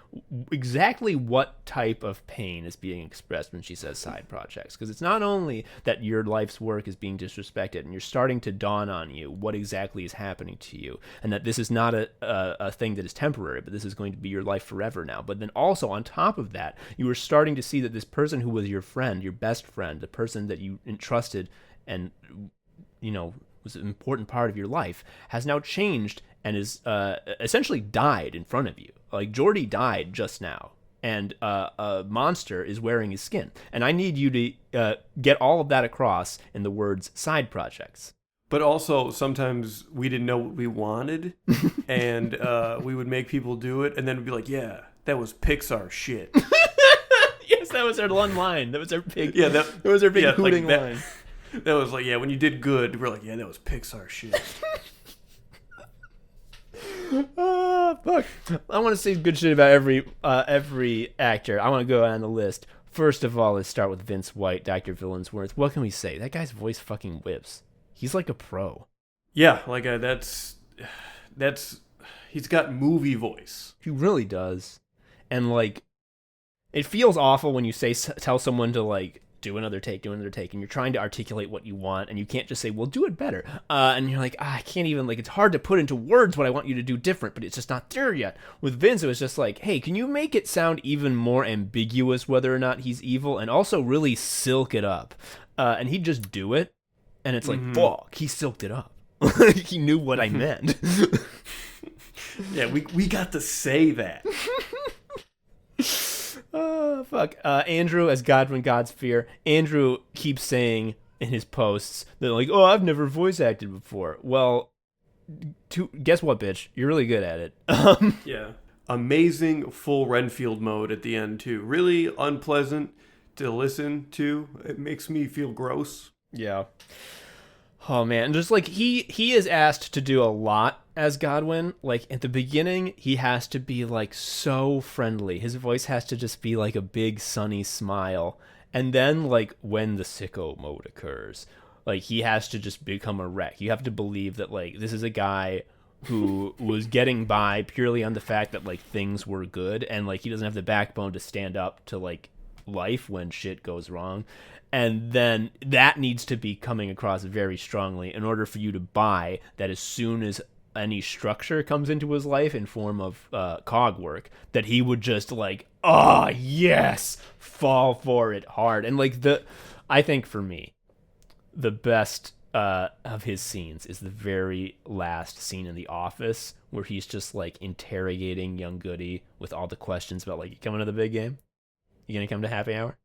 exactly what type of pain is being expressed when she says side projects, because it's not only that your life's work is being disrespected and you're starting to dawn on you what exactly is happening to you, and that this is not a thing that is temporary, but this is going to be your life forever now. But then also on top of that, you are starting to see that this person who was your friend, your best friend, the person that you entrusted and you know, was an important part of your life, has now changed and is essentially died in front of you. Like Jordy died just now, and a monster is wearing his skin. And I need you to get all of that across in the words side projects. But also, sometimes we didn't know what we wanted, and we would make people do it, and then we'd be like, yeah, that was Pixar shit. Yes, that was our one line. That was our big, that was our big hooting like line. That was like, yeah, when you did good, we're like, yeah, that was Pixar shit. Fuck. I want to say good shit about every actor. I want to go down the list. First of all, let's start with Vince White, Dr. Villansworth. What can we say? That guy's voice fucking whips. He's like a pro. Yeah, like that's he's got movie voice. He really does. And like, it feels awful when you tell someone to like, do another take, and you're trying to articulate what you want, and you can't just say, well, do it better. And you're like, I can't even, like, it's hard to put into words what I want you to do different, but it's just not there yet. With Vince, it was just like, hey, can you make it sound even more ambiguous whether or not he's evil, and also really silk it up? And he'd just do it, and it's like, fuck, he silked it up. He knew what I meant. Yeah, we got to say that. Fuck. Andrew as Godwin Godsphere. Andrew keeps saying in his posts that like, oh, I've never voice acted before. Well, guess what, bitch? You're really good at it. Yeah. Amazing full Renfield mode at the end, too. Really unpleasant to listen to. It makes me feel gross. Yeah. Oh, man. Just like he is asked to do a lot as Godwin. Like at the beginning, he has to be like so friendly. His voice has to just be like a big sunny smile. And then like when the sicko mode occurs, like he has to just become a wreck. You have to believe that like this is a guy who was getting by purely on the fact that like things were good, and like he doesn't have the backbone to stand up to like life when shit goes wrong. And then that needs to be coming across very strongly in order for you to buy that as soon as any structure comes into his life in form of cog work, that he would just like, oh yes, fall for it hard. And like I think for me, the best of his scenes is the very last scene in The Office where he's just like interrogating young Goody with all the questions about like, you coming to the big game? You gonna come to happy hour?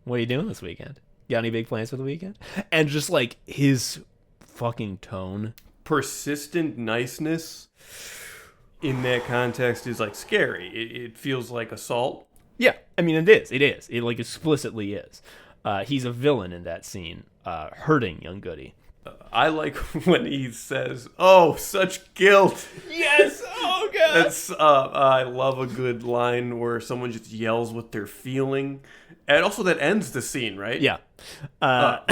What are you doing this weekend? Got any big plans for the weekend? And just like his fucking tone, persistent niceness in that context is like scary. It feels like assault. Yeah, I mean it is. It like explicitly is. He's a villain in that scene, hurting young Goody. I like when he says, "Oh, such guilt." Yes. Oh god. That's I love a good line where someone just yells what they're feeling, and also that ends the scene, right? Yeah.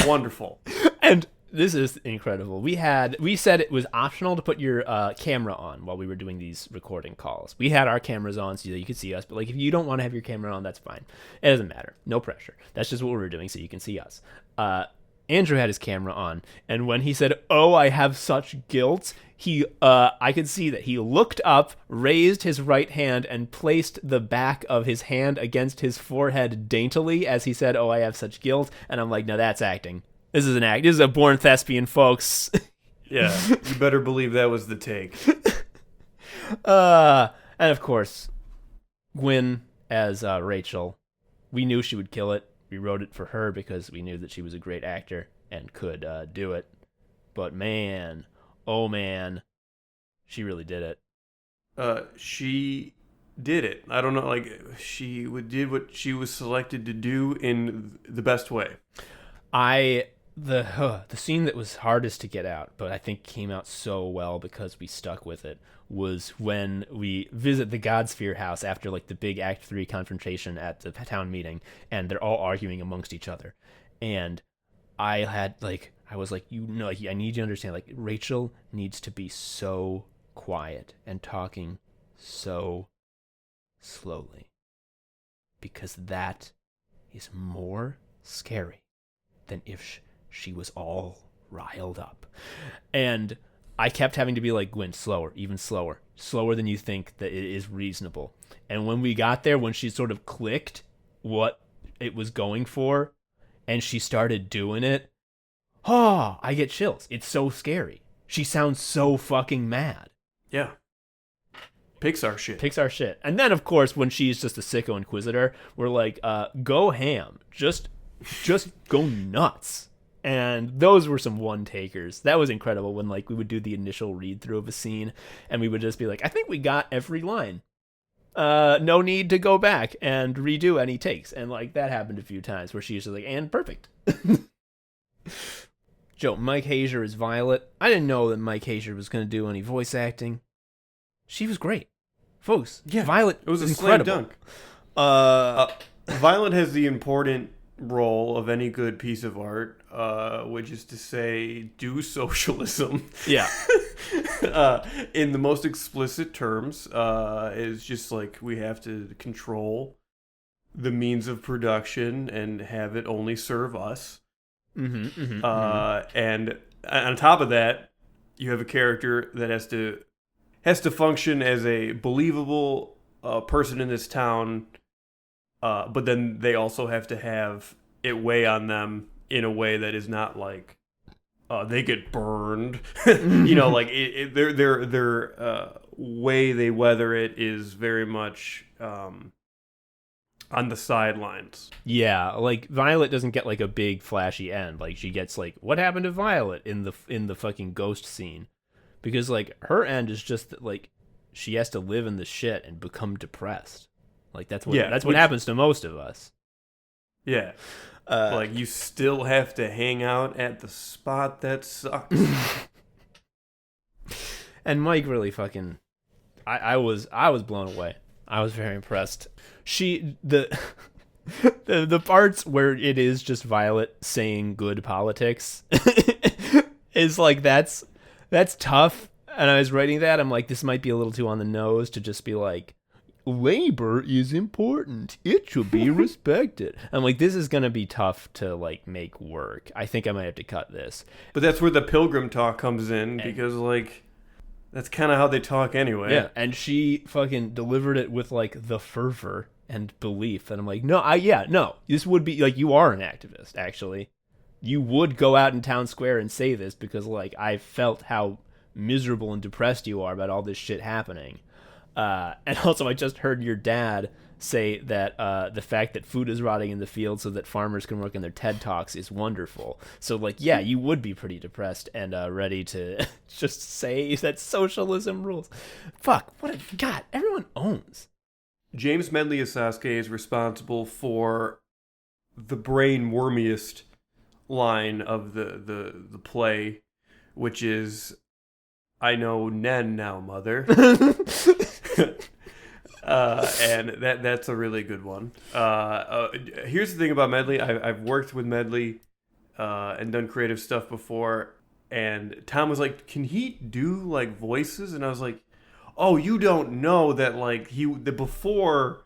Wonderful. And this is incredible. We said it was optional to put your camera on while we were doing these recording calls. We had our cameras on so that you could see us, but like if you don't want to have your camera on, that's fine. It doesn't matter. No pressure. That's just what we were doing so you can see us. Andrew had his camera on, and when he said, "Oh, I have such guilt," I could see that he looked up, raised his right hand, and placed the back of his hand against his forehead daintily as he said, "Oh, I have such guilt." And I'm like, no, that's acting. This is an act. This is a born thespian, folks. Yeah, you better believe that was the take. And of course, Gwen as Rachel, we knew she would kill it. We wrote it for her because we knew that she was a great actor and could do it. But man, oh man, she really did it. She did it. I don't know, like she did what she was selected to do in the best way. The scene that was hardest to get out, but I think came out so well because we stuck with it, was when we visit the Godsphere house after like the big Act 3 confrontation at the town meeting, and they're all arguing amongst each other. And I was like, you know, I need you to understand, like, Rachel needs to be so quiet and talking so slowly, because that is more scary than if she was all riled up. And I kept having to be like, Gwen, slower, even slower than you think that it is reasonable. And when we got there, when she sort of clicked what it was going for, and she started doing it, I get chills. It's so scary. She sounds so fucking mad. Yeah. Pixar shit. And then, of course, when she's just a sicko inquisitor, we're like, go ham. Just go nuts. And those were some one-takers. That was incredible when like we would do the initial read-through of a scene, and we would just be like, I think we got every line. No need to go back and redo any takes. And like that happened a few times where she's just like, and perfect. Joe, Mike Hazer is Violet. I didn't know that Mike Hazer was going to do any voice acting. She was great. Folks, yeah, Violet it was a incredible. Slam dunk. Violet has the important role of any good piece of art, which is to say, do socialism. Yeah. In the most explicit terms, is just like we have to control the means of production and have it only serve us. And on top of that, you have a character that has to function as a believable person in this town, but then they also have to have it weigh on them in a way that is not like they get burned. You know, like their way they weather it is very much on the sidelines. Yeah, like Violet doesn't get like a big flashy end. Like she gets like, what happened to Violet in the fucking ghost scene? Because like her end is just that, like she has to live in the shit and become depressed. Like that's what happens to most of us. Yeah. Like you still have to hang out at the spot that sucks. And Mike really fucking I was blown away. I was very impressed. The parts where it is just Violet saying good politics is like that's tough. And I was writing that, I'm like, this might be a little too on the nose to just be like, labor is important. It should be respected. I'm like, this is going to be tough to like make work. I think I might have to cut this. But that's where the pilgrim talk comes in, because like that's kind of how they talk anyway. Yeah, and she fucking delivered it with like the fervor and belief. And I'm like, no, this would be like, you are an activist, actually. You would go out in town square and say this because like I felt how miserable and depressed you are about all this shit happening. And also, I just heard your dad say that the fact that food is rotting in the field so that farmers can work on their TED Talks is wonderful. So, like, yeah, you would be pretty depressed and ready to just say that socialism rules. Fuck, God, everyone owns. James Medley as Sasuke is responsible for the brain wormiest line of the play, which is, I know Nen now, mother. And that's a really good one. Here's the thing about Medley. I've worked with Medley and done creative stuff before, and Tom was like, can he do like voices? And I was like, oh, you don't know that like before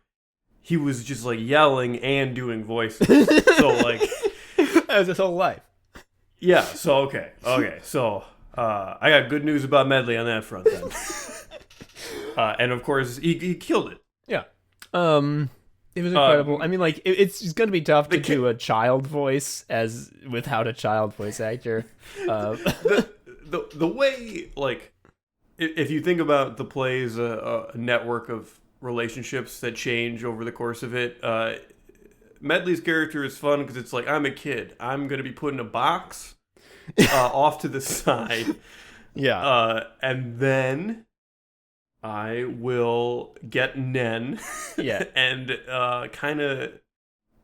he was just like yelling and doing voices. So like that was his whole life. Yeah, so okay. So I got good news about Medley on that front then. And of course, he killed it. Yeah. It was incredible. I mean, like, it's going to be tough to do a child voice without a child voice actor. The way, like, if you think about the play as a network of relationships that change over the course of it, Medley's character is fun because it's like, I'm a kid. I'm going to be put in a box off to the side. Yeah. And then I will get Nen and kind of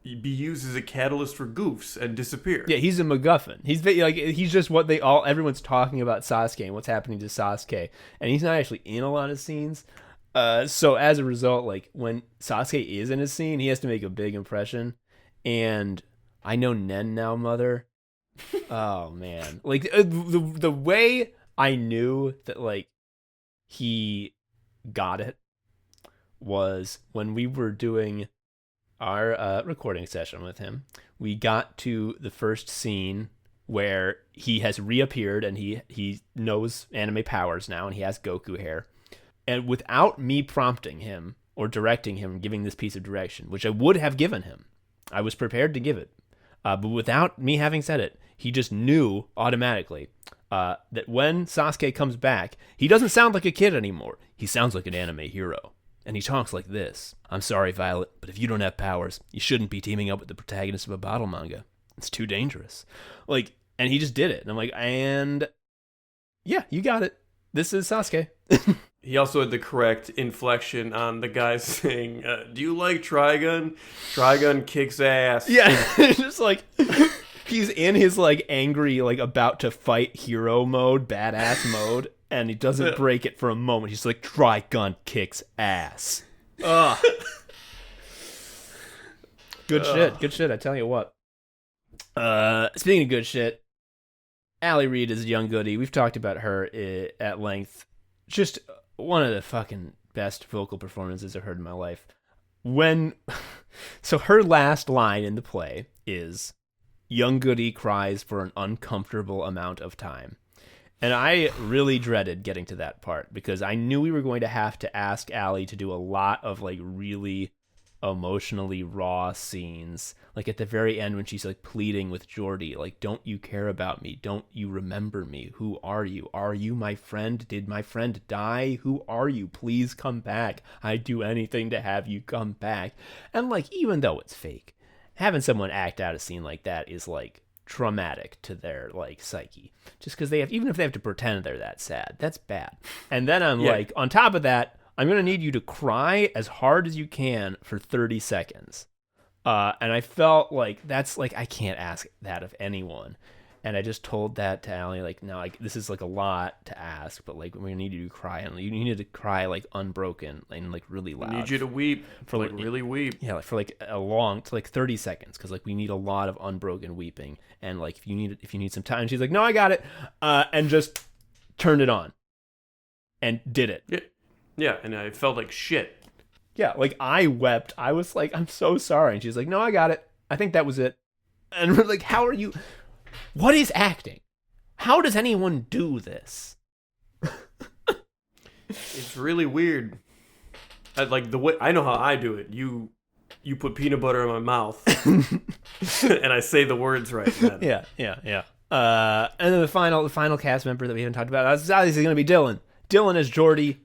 be used as a catalyst for goofs and disappear. Yeah, he's a MacGuffin. He's just what everyone's talking about Sasuke and what's happening to Sasuke. And he's not actually in a lot of scenes. So as a result, like when Sasuke is in a scene, he has to make a big impression. And I know Nen now, mother. Oh man. Like the way I knew that like he got it was when we were doing our recording session with him. We got to the first scene where he has reappeared and he knows anime powers now and he has Goku hair. And without me prompting him or directing him, giving this piece of direction, which I would have given him, I was prepared to give it. But without me having said it, he just knew automatically that when Sasuke comes back, he doesn't sound like a kid anymore. He sounds like an anime hero. And he talks like this. I'm sorry, Violet, but if you don't have powers, you shouldn't be teaming up with the protagonist of a battle manga. It's too dangerous. Like, and he just did it. And I'm like, and yeah, you got it. This is Sasuke. He also had the correct inflection on the guy saying, do you like Trigun? Trigun kicks ass. Yeah, just like, he's in his like angry, like about to fight hero mode, badass mode. And he doesn't break it for a moment. He's like, Trigun kicks ass. Ugh. Good shit, I tell you what. Speaking of good shit, Allie Reed is a young goodie. We've talked about her at length. Just one of the fucking best vocal performances I've heard in my life. So her last line in the play is, young goodie cries for an uncomfortable amount of time. And I really dreaded getting to that part because I knew we were going to have to ask Allie to do a lot of like really emotionally raw scenes. Like at the very end when she's like pleading with Jordy, like, don't you care about me? Don't you remember me? Who are you? Are you my friend? Did my friend die? Who are you? Please come back. I'd do anything to have you come back. And like, even though it's fake, having someone act out a scene like that is like traumatic to their like psyche, just because even if they have to pretend they're that sad, that's bad. And then I'm like, on top of that, I'm gonna need you to cry as hard as you can for 30 seconds. And I felt like that's like, I can't ask that of anyone. And I just told that to Allie, like, no, like this is like a lot to ask, but like we're gonna need you to cry, and you need to cry like unbroken and like really loud. I need you to weep for like really weep. Yeah, like, for like a long, like 30 seconds, because like we need a lot of unbroken weeping. And like if you need some time, she's like, no, I got it, and just turned it on. and did it. Yeah, and I felt like shit. Yeah, like I wept. I was like, I'm so sorry. And she's like, no, I got it. I think that was it. And we're like, how are you? What is acting? How does anyone do this? It's really weird. Like the way I know how I do it. You put peanut butter in my mouth, and I say the words right then. Yeah. And then the final cast member that we haven't talked about is obviously going to be Dylan. Dylan is Geordie.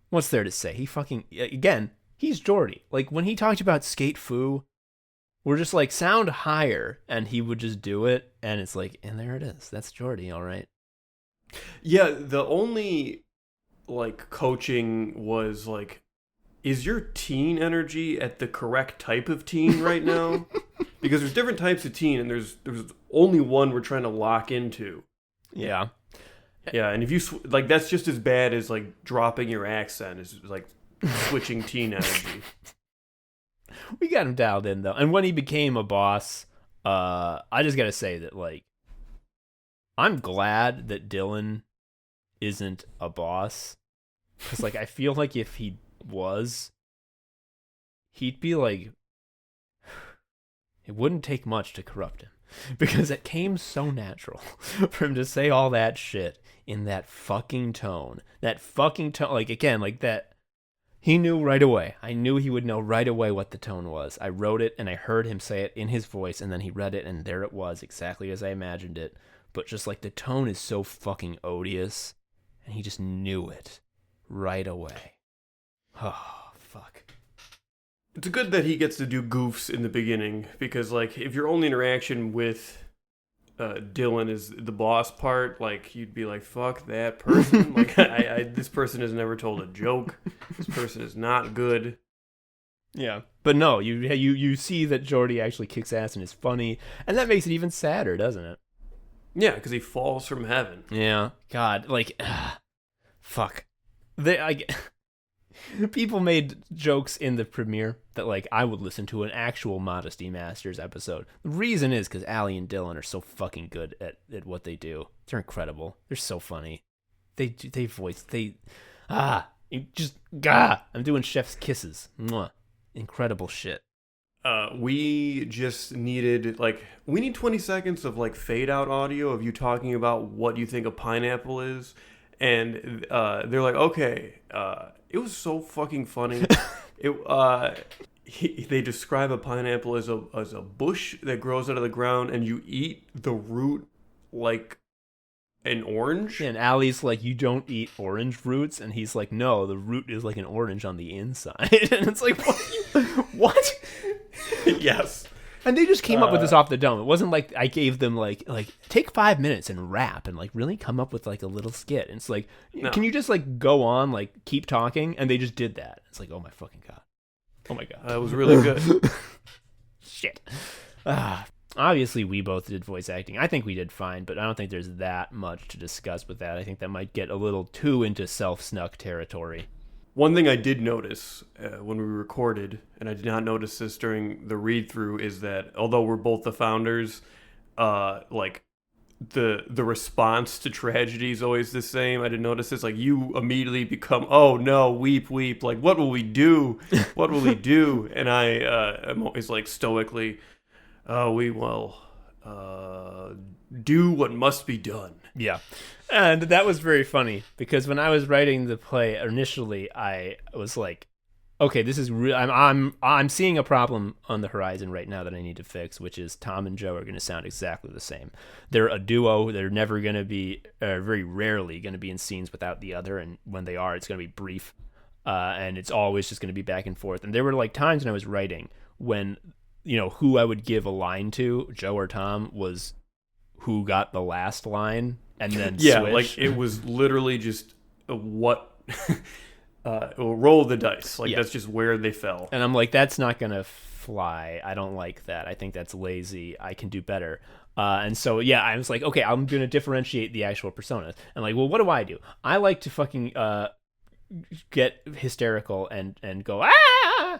What's there to say? He fucking, again, he's Geordie. Like, when he talked about skate foo, we're just like, sound higher, and he would just do it, and it's like, and there it is. That's Geordie, all right. Yeah, the only, like, coaching was, like, is your teen energy at the correct type of teen right now? Because there's different types of teen, and there's only one we're trying to lock into. Yeah. Yeah, and if you, like, that's just as bad as, like, dropping your accent, is, like, switching teen energy. We got him dialed in, though. And when he became a boss, I just got to say that, like, I'm glad that Dylan isn't a boss. Because, like, I feel like if he was, he'd be, like, it wouldn't take much to corrupt him. Because it came so natural for him to say all that shit in that fucking tone. That fucking tone, like, again, like that. He knew right away. I knew he would know right away what the tone was. I wrote it and I heard him say it in his voice, and then he read it and there it was, exactly as I imagined it. But just like the tone is so fucking odious, and he just knew it right away. Oh, fuck. It's good that he gets to do goofs in the beginning, because, like, if your only interaction with Dylan is the boss part, like, you'd be like, fuck that person. Like, this person has never told a joke. This person is not good. Yeah. But no, you see that Geordie actually kicks ass and is funny, and that makes it even sadder, doesn't it? Yeah, because he falls from heaven. Yeah. God, like, fuck. People made jokes in the premiere that, like, I would listen to an actual Modesty Masters episode. The reason is because Allie and Dylan are so fucking good at what they do. They're incredible. They're so funny. I'm doing chef's kisses. Mwah. Incredible shit. We just needed, like, we need 20 seconds of, like, fade out audio of you talking about what you think a pineapple is. And they're like, okay, it was so fucking funny. They describe a pineapple as a bush that grows out of the ground, and you eat the root like an orange. And Allie's like, you don't eat orange roots, and he's like, no, the root is like an orange on the inside. And it's like, what? Yes. And they just came up with this off the dome. It wasn't like I gave them like take 5 minutes and rap and like really come up with like a little skit. And it's like, no. Can you just like go on, like keep talking? And they just did that. It's like, oh my fucking god. Oh my god. That was really good. Shit. Obviously, we both did voice acting. I think we did fine, but I don't think there's that much to discuss with that. I think that might get a little too into self-snuck territory. One thing I did notice when we recorded, and I did not notice this during the read-through, is that although we're both the founders, like the response to tragedy is always the same. I didn't notice this. Like, you immediately become, oh no, weep, weep. Like, what will we do? What will we do? And I'm always like stoically, we will do what must be done. Yeah. And that was very funny because when I was writing the play initially, I was like, okay, this is real. I'm seeing a problem on the horizon right now that I need to fix, which is Tom and Joe are going to sound exactly the same. They're a duo. They're never going to be, very rarely going to be in scenes without the other. And when they are, it's going to be brief. And it's always just going to be back and forth. And there were like times when I was writing when, you know, who I would give a line to, Joe or Tom, was who got the last line. And then yeah, switch. Like it was literally just what roll the dice. Like that's just where they fell. And I'm like, that's not gonna fly. I don't like that. I think that's lazy. I can do better. And so yeah, I was like, okay, I'm gonna differentiate the actual personas. And like, well, what do? I like to fucking get hysterical and go ah.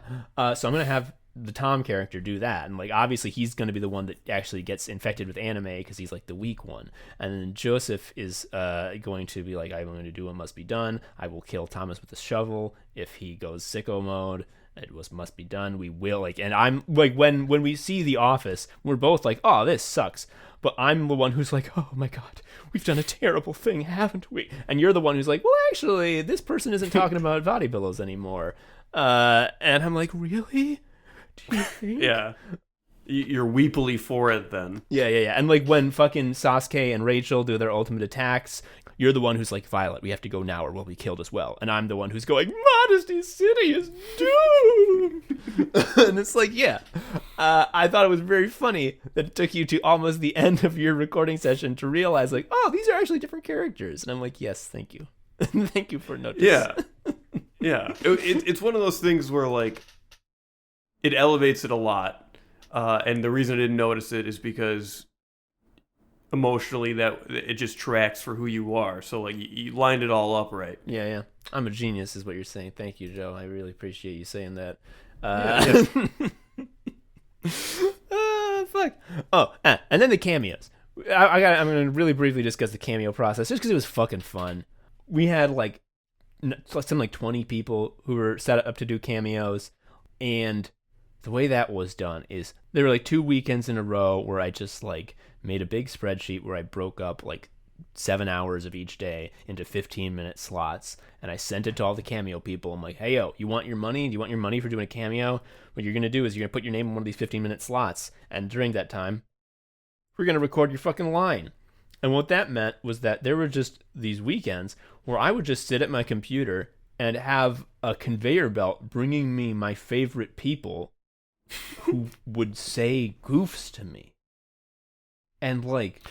So I'm gonna have the Tom character do that, and like obviously he's going to be the one that actually gets infected with anime because he's like the weak one, and then Joseph is going to be like, I'm going to do what must be done. I will kill Thomas with a shovel if he goes sicko mode. It must be done. We will, like, and I'm like, when we see The Office, we're both like, oh, this sucks. But I'm the one who's like, oh my God, we've done a terrible thing, haven't we? And you're the one who's like, well, actually, this person isn't talking about body pillows anymore. And I'm like, really? Do you think? Yeah. You're weepily for it then. Yeah. And like when fucking Sasuke and Rachel do their ultimate attacks, you're the one who's like, Violet, we have to go now or we'll be killed as well. And I'm the one who's going, Modesty City is doomed. And it's like, yeah. I thought it was very funny that it took you to almost the end of your recording session to realize like, oh, these are actually different characters. And I'm like, yes, thank you. Thank you for noticing. Yeah. Yeah. It's one of those things where like it elevates it a lot. And the reason I didn't notice it is because emotionally that it just tracks for who you are. So like you lined it all up right. Yeah. I'm a genius is what you're saying. Thank you, Joe. I really appreciate you saying that. Fuck. Oh, and then the cameos. I'm going to really briefly discuss the cameo process just because it was fucking fun. We had like something like 20 people who were set up to do cameos, and the way that was done is there were like 2 weekends in a row where I just like made a big spreadsheet where I broke up like 7 hours of each day into 15-minute slots, and I sent it to all the cameo people. I'm like, hey, yo, you want your money? Do you want your money for doing a cameo? What you're going to do is you're going to put your name in one of these 15-minute slots, and during that time, we're going to record your fucking line. And what that meant was that there were just these weekends where I would just sit at my computer and have a conveyor belt bringing me my favorite people who would say goofs to me. And like,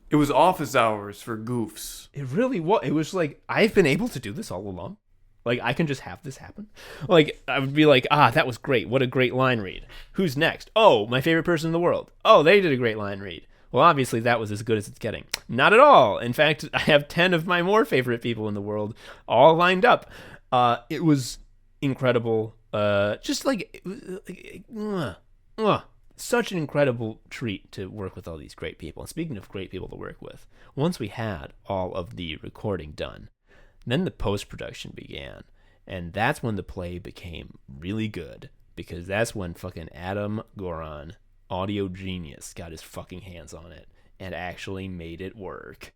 It was office hours for goofs. it really was. It was like, I've been able to do this all along. Like, I can just have this happen. Like, I would be like, that was great. What a great line read. Who's next? Oh, my favorite person in the world. Oh, they did a great line read. Well, obviously, that was as good as it's getting. Not at all. In fact, I have 10 of my more favorite people in the world all lined up. It was incredible. Just like, such an incredible treat to work with all these great people. And speaking of great people to work with, once we had all of the recording done, then the post-production began. And that's when the play became really good, because that's when fucking Adam Goran, audio genius, got his fucking hands on it and actually made it work.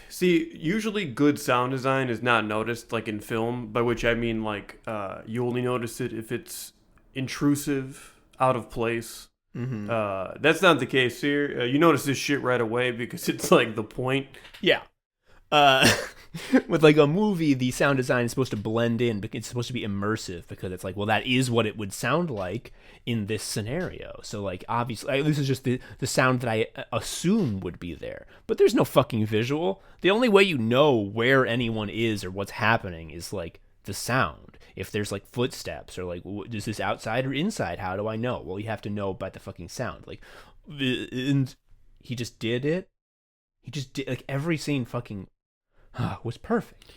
See, usually good sound design is not noticed, like in film, by which I mean like you only notice it if it's intrusive, out of place. Mm-hmm. That's not the case here. You notice this shit right away because it's like the point. Yeah. With like a movie, the sound design is supposed to blend in, but it's supposed to be immersive because it's like, well, that is what it would sound like in this scenario. So like, obviously, this is just the sound that I assume would be there, but there's no fucking visual. The only way you know where anyone is or what's happening is like the sound. If there's like footsteps or like, is this outside or inside? How do I know? Well, you have to know by the fucking sound. Like, and he just did it. He just did, like, every scene fucking was perfect.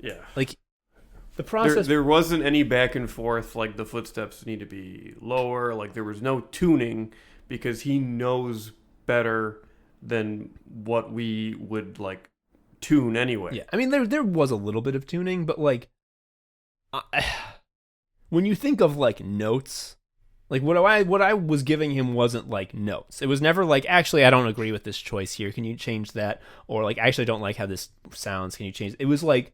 Yeah. Like, the process... There wasn't any back and forth, like the footsteps need to be lower. Like, there was no tuning because he knows better than what we would, like, tune anyway. Yeah, I mean, there was a little bit of tuning, but, like, when you think of, like, notes... Like, what I was giving him wasn't, like, notes. It was never like, actually, I don't agree with this choice here. Can you change that? Or, like, actually, I don't like how this sounds. Can you change it? It was, like,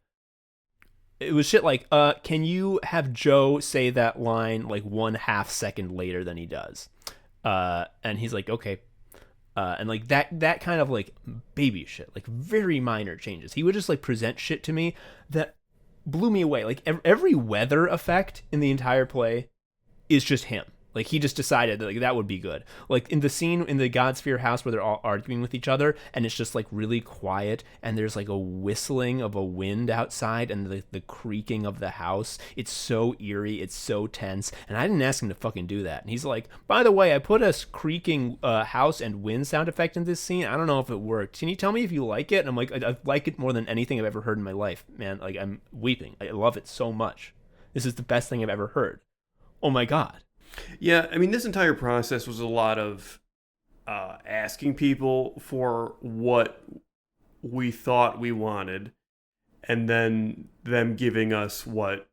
it was shit like, can you have Joe say that line, like, 1/2 second later than he does? And he's like, okay. And, like, that kind of, like, baby shit. Like, very minor changes. He would just, like, present shit to me that blew me away. Like, every weather effect in the entire play is just him. Like, he just decided that, like, that would be good. Like, in the scene in the Godsphere house where they're all arguing with each other, and it's just, like, really quiet, and there's, like, a whistling of a wind outside, and the creaking of the house. It's so eerie. It's so tense. And I didn't ask him to fucking do that. And he's like, by the way, I put a creaking house and wind sound effect in this scene. I don't know if it worked. Can you tell me if you like it? And I'm like, I like it more than anything I've ever heard in my life, man. Like, I'm weeping. I love it so much. This is the best thing I've ever heard. Oh, my God. Yeah, I mean, this entire process was a lot of asking people for what we thought we wanted, and then them giving us what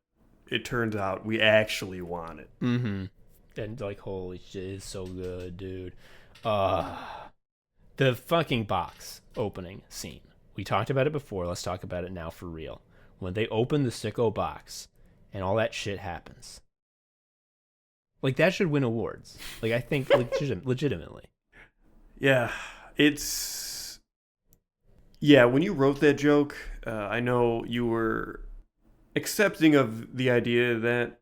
it turns out we actually wanted. Mm-hmm. And like, holy shit, it's so good, dude. The fucking box opening scene. We talked about it before. Let's talk about it now for real. When they open the Sicko box and all that shit happens. Like, that should win awards. Like, I think legitimately. Yeah, yeah, when you wrote that joke, I know you were accepting of the idea that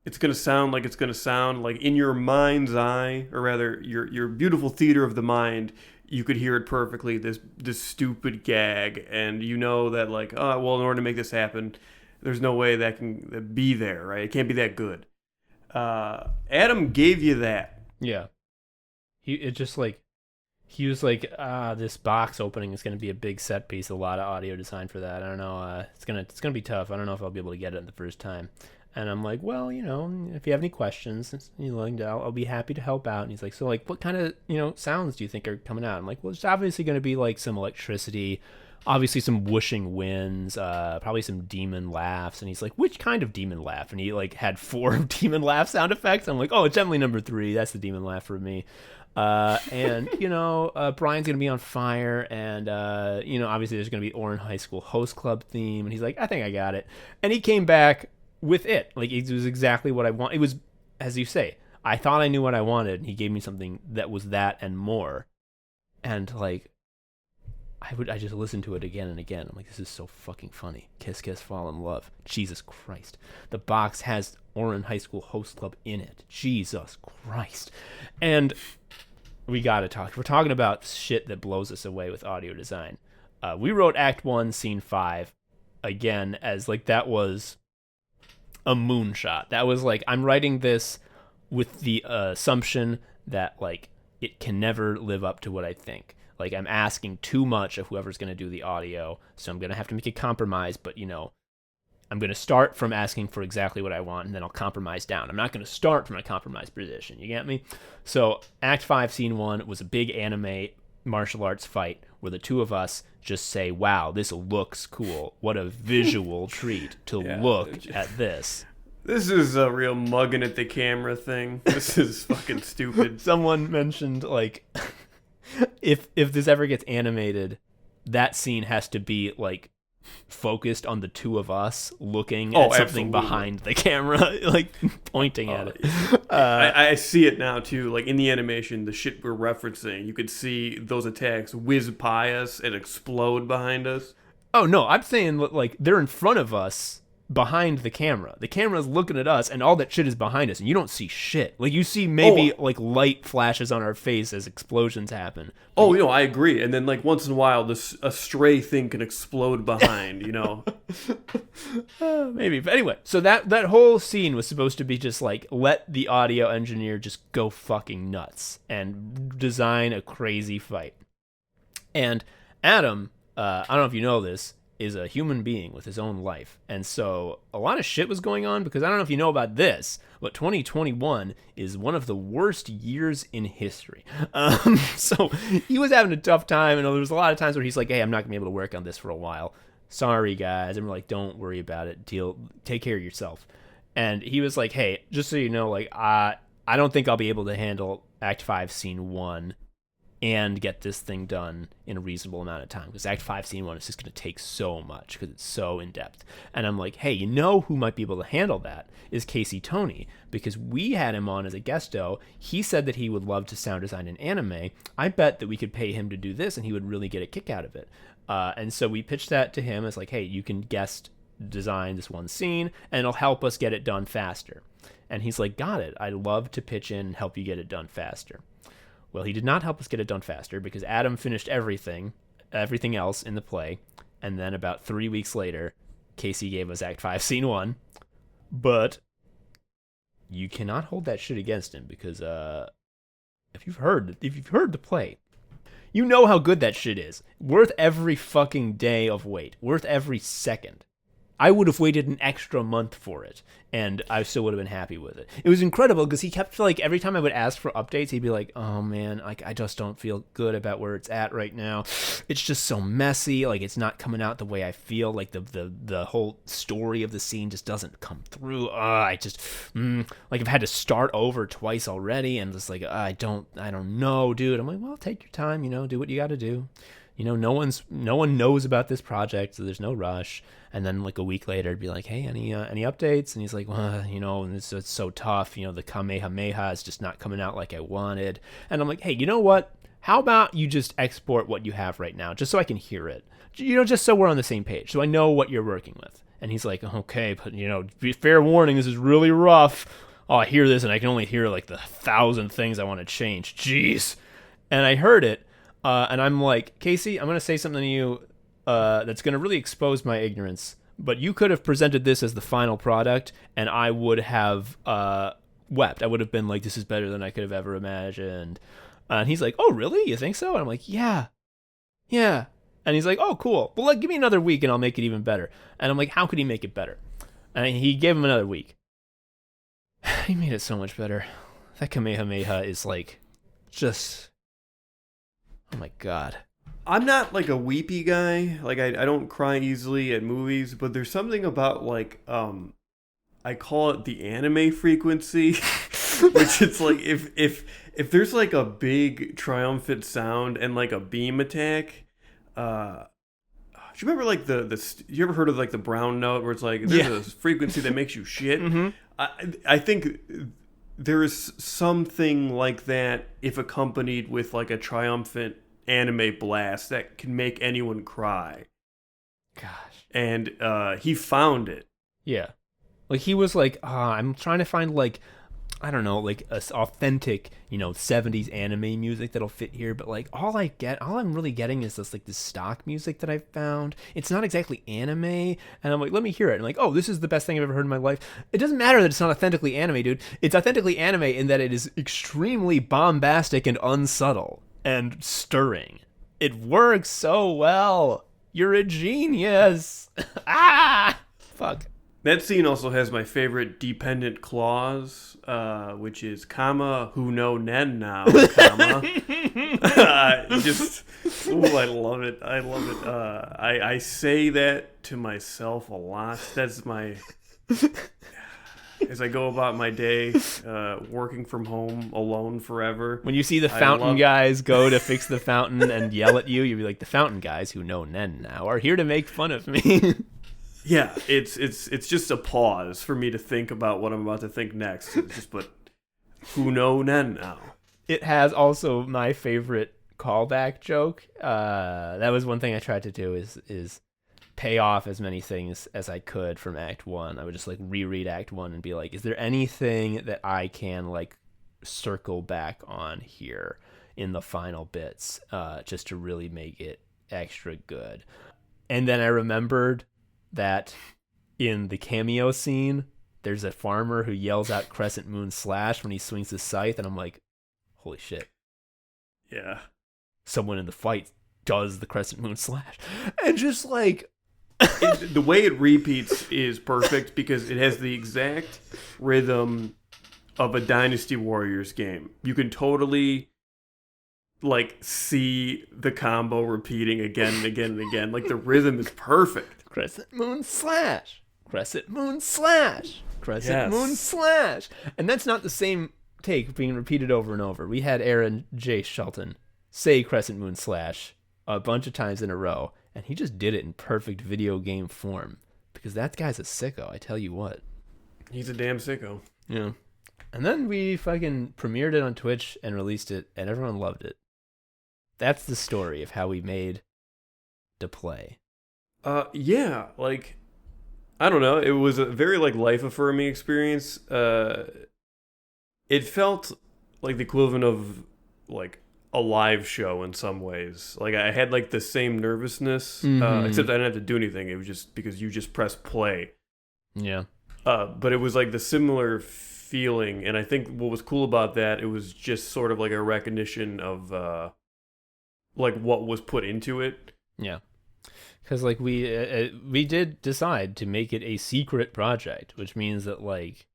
it's going to sound like it's going to sound like in your mind's eye, or rather your beautiful theater of the mind, you could hear it perfectly, this stupid gag, and you know that, like, oh, well, in order to make this happen, there's no way that can be there, right? It can't be that good. Adam gave you that. Yeah. He was like, this box opening is going to be a big set piece, a lot of audio design for that. I don't know. It's gonna be tough. I don't know if I'll be able to get it the first time. And I'm like, well, if you have any questions, I'll be happy to help out. And he's like, so, like, what kind of, sounds do you think are coming out? I'm like, well, it's obviously going to be like some electricity, obviously some whooshing winds, probably some demon laughs. And he's like, which kind of demon laugh? And he like had 4 demon laugh sound effects. I'm like, oh, it's definitely number 3. That's the demon laugh for me. And Brian's gonna be on fire, and obviously there's gonna be Orin High School Host Club theme. And he's like, I think I got it. And he came back with it. Like, it was exactly what I want. It was, as you say, I thought I knew what I wanted, and he gave me something that was that and more. And like, I just listened to it again and again. I'm like, this is so fucking funny. Kiss, kiss, fall in love. Jesus Christ. The box has Orin High School Host Club in it. Jesus Christ. And we gotta talk. We're talking about shit that blows us away with audio design. We wrote Act 1, Scene 5 again as like that was a moonshot. That was like, I'm writing this with the assumption that like it can never live up to what I think. Like, I'm asking too much of whoever's going to do the audio, so I'm going to have to make a compromise, but, I'm going to start from asking for exactly what I want, and then I'll compromise down. I'm not going to start from a compromised position, you get me? So, Act 5, Scene 1 was a big anime martial arts fight where the two of us just say, wow, this looks cool. What a visual treat to look at this. This is a real mugging at the camera thing. This is fucking stupid. Someone mentioned, like... If this ever gets animated, that scene has to be like focused on the two of us looking at something behind the camera, like pointing at it. I see it now too. Like in the animation, the shit we're referencing, you could see those attacks whiz by us and explode behind us. Oh no, I'm saying like they're in front of us. Behind the camera. The camera's looking at us and all that shit is behind us and you don't see shit. Like you see maybe like light flashes on our face as explosions happen. I agree. And then like once in a while a stray thing can explode behind, Maybe. But anyway, so that whole scene was supposed to be just like let the audio engineer just go fucking nuts and design a crazy fight. And Adam, I don't know if you know this, is a human being with his own life. And so a lot of shit was going on because I don't know if you know about this, but 2021 is one of the worst years in history. So he was having a tough time, and there was a lot of times where he's like, hey, I'm not going to be able to work on this for a while. Sorry, guys. And we're like, don't worry about it. Take care of yourself. And he was like, hey, just so you know, like, I don't think I'll be able to handle Act 5, Scene 1 and get this thing done in a reasonable amount of time, because Act 5, Scene 1 is just going to take so much because it's so in-depth. And I'm like, hey, who might be able to handle that is Casey Tony, because we had him on as a guesto. He said that he would love to sound design an anime. I bet that we could pay him to do this and he would really get a kick out of it. And so we pitched that to him as like, hey, you can guest design this one scene and it'll help us get it done faster. And he's like, got it. I'd love to pitch in and help you get it done faster. Well, he did not help us get it done faster because Adam finished everything else in the play, and then about 3 weeks later, Casey gave us Act 5, Scene 1. But you cannot hold that shit against him because if you've heard the play, you know how good that shit is. Worth every fucking day of wait. Worth every second. I would have waited an extra month for it, and I still would have been happy with it. It was incredible because he kept, like, every time I would ask for updates, he'd be like, oh man, like, I just don't feel good about where it's at right now. It's just so messy. Like, it's not coming out the way I feel. Like, the whole story of the scene just doesn't come through. I just, like, I've had to start over twice already, and just like, I don't know, dude. I'm like, well, take your time, do what you got to do. No one knows about this project, so there's no rush. And then like a week later, it'd be like, hey, any updates? And he's like, well, it's so tough. The Kamehameha is just not coming out like I wanted. And I'm like, hey, you know what? How about you just export what you have right now, just so I can hear it? Just so we're on the same page, so I know what you're working with. And he's like, okay, but fair warning, this is really rough. Oh, I hear this, and I can only hear like the 1,000 things I want to change. Jeez. And I heard it. And I'm like, Casey, I'm going to say something to you that's going to really expose my ignorance. But you could have presented this as the final product, and I would have wept. I would have been like, this is better than I could have ever imagined. And he's like, oh, really? You think so? And I'm like, yeah. And he's like, oh, cool. Well, give me another week, and I'll make it even better. And I'm like, how could he make it better? And he gave him another week. He made it so much better. That Kamehameha is like, just... oh my God. I'm not like a weepy guy. Like I don't cry easily at movies, but there's something about like I call it the anime frequency, which it's like if there's like a big triumphant sound and like a beam attack, do you remember like you ever heard of like the brown note where it's like there's a frequency that makes you shit? Mm-hmm. I think there is something like that if accompanied with like a triumphant anime blast that can make anyone cry. Gosh. And he found it. Yeah. Like he was like, I'm trying to find like, I don't know, like a authentic, 70s anime music that'll fit here, but like all I'm really getting is this stock music that I found. It's not exactly anime, and I'm like, let me hear it. And like, oh, this is the best thing I've ever heard in my life. It doesn't matter that it's not authentically anime, dude. It's authentically anime in that it is extremely bombastic and unsubtle and stirring. It works so well. You're a genius. Fuck. That scene also has my favorite dependent clause, which is comma who no nen now, comma. I love it. I say that to myself a lot. That's my as I go about my day, working from home alone forever. When you see the fountain guys go to fix the fountain and yell at you, you'll be like, the fountain guys who know nen now are here to make fun of me. Yeah, it's just a pause for me to think about what I'm about to think next. It's just, but who know nen now? It has also my favorite callback joke. That was one thing I tried to do is pay off as many things as I could from Act 1. I would just reread Act 1 and be like, is there anything that I can circle back on here in the final bits just to really make it extra good? And then I remembered that in the cameo scene, there's a farmer who yells out Crescent Moon Slash when he swings his scythe, and I'm like, holy shit. Yeah. Someone in the fight does the Crescent Moon Slash. And just the way it repeats is perfect because it has the exact rhythm of a Dynasty Warriors game. You can totally see the combo repeating again and again and again. The rhythm is perfect. Crescent Moon Slash. Crescent Moon Slash. Crescent Moon Slash. And that's not the same take being repeated over and over. We had Aaron J. Shelton say Crescent Moon Slash a bunch of times in a row, and he just did it in perfect video game form. Because that guy's a sicko, I tell you what. He's a damn sicko. Yeah. And then we fucking premiered it on Twitch and released it, and everyone loved it. That's the story of how we made to play. Yeah, I don't know. It was a very life-affirming experience. It felt like the equivalent of a live show in some ways. I had the same nervousness, except I didn't have to do anything. It was just because you just press play. Yeah. But it was the similar feeling, and I think what was cool about that, it was just sort of a recognition of what was put into it. Yeah. Because like we did decide to make it a secret project, which means that like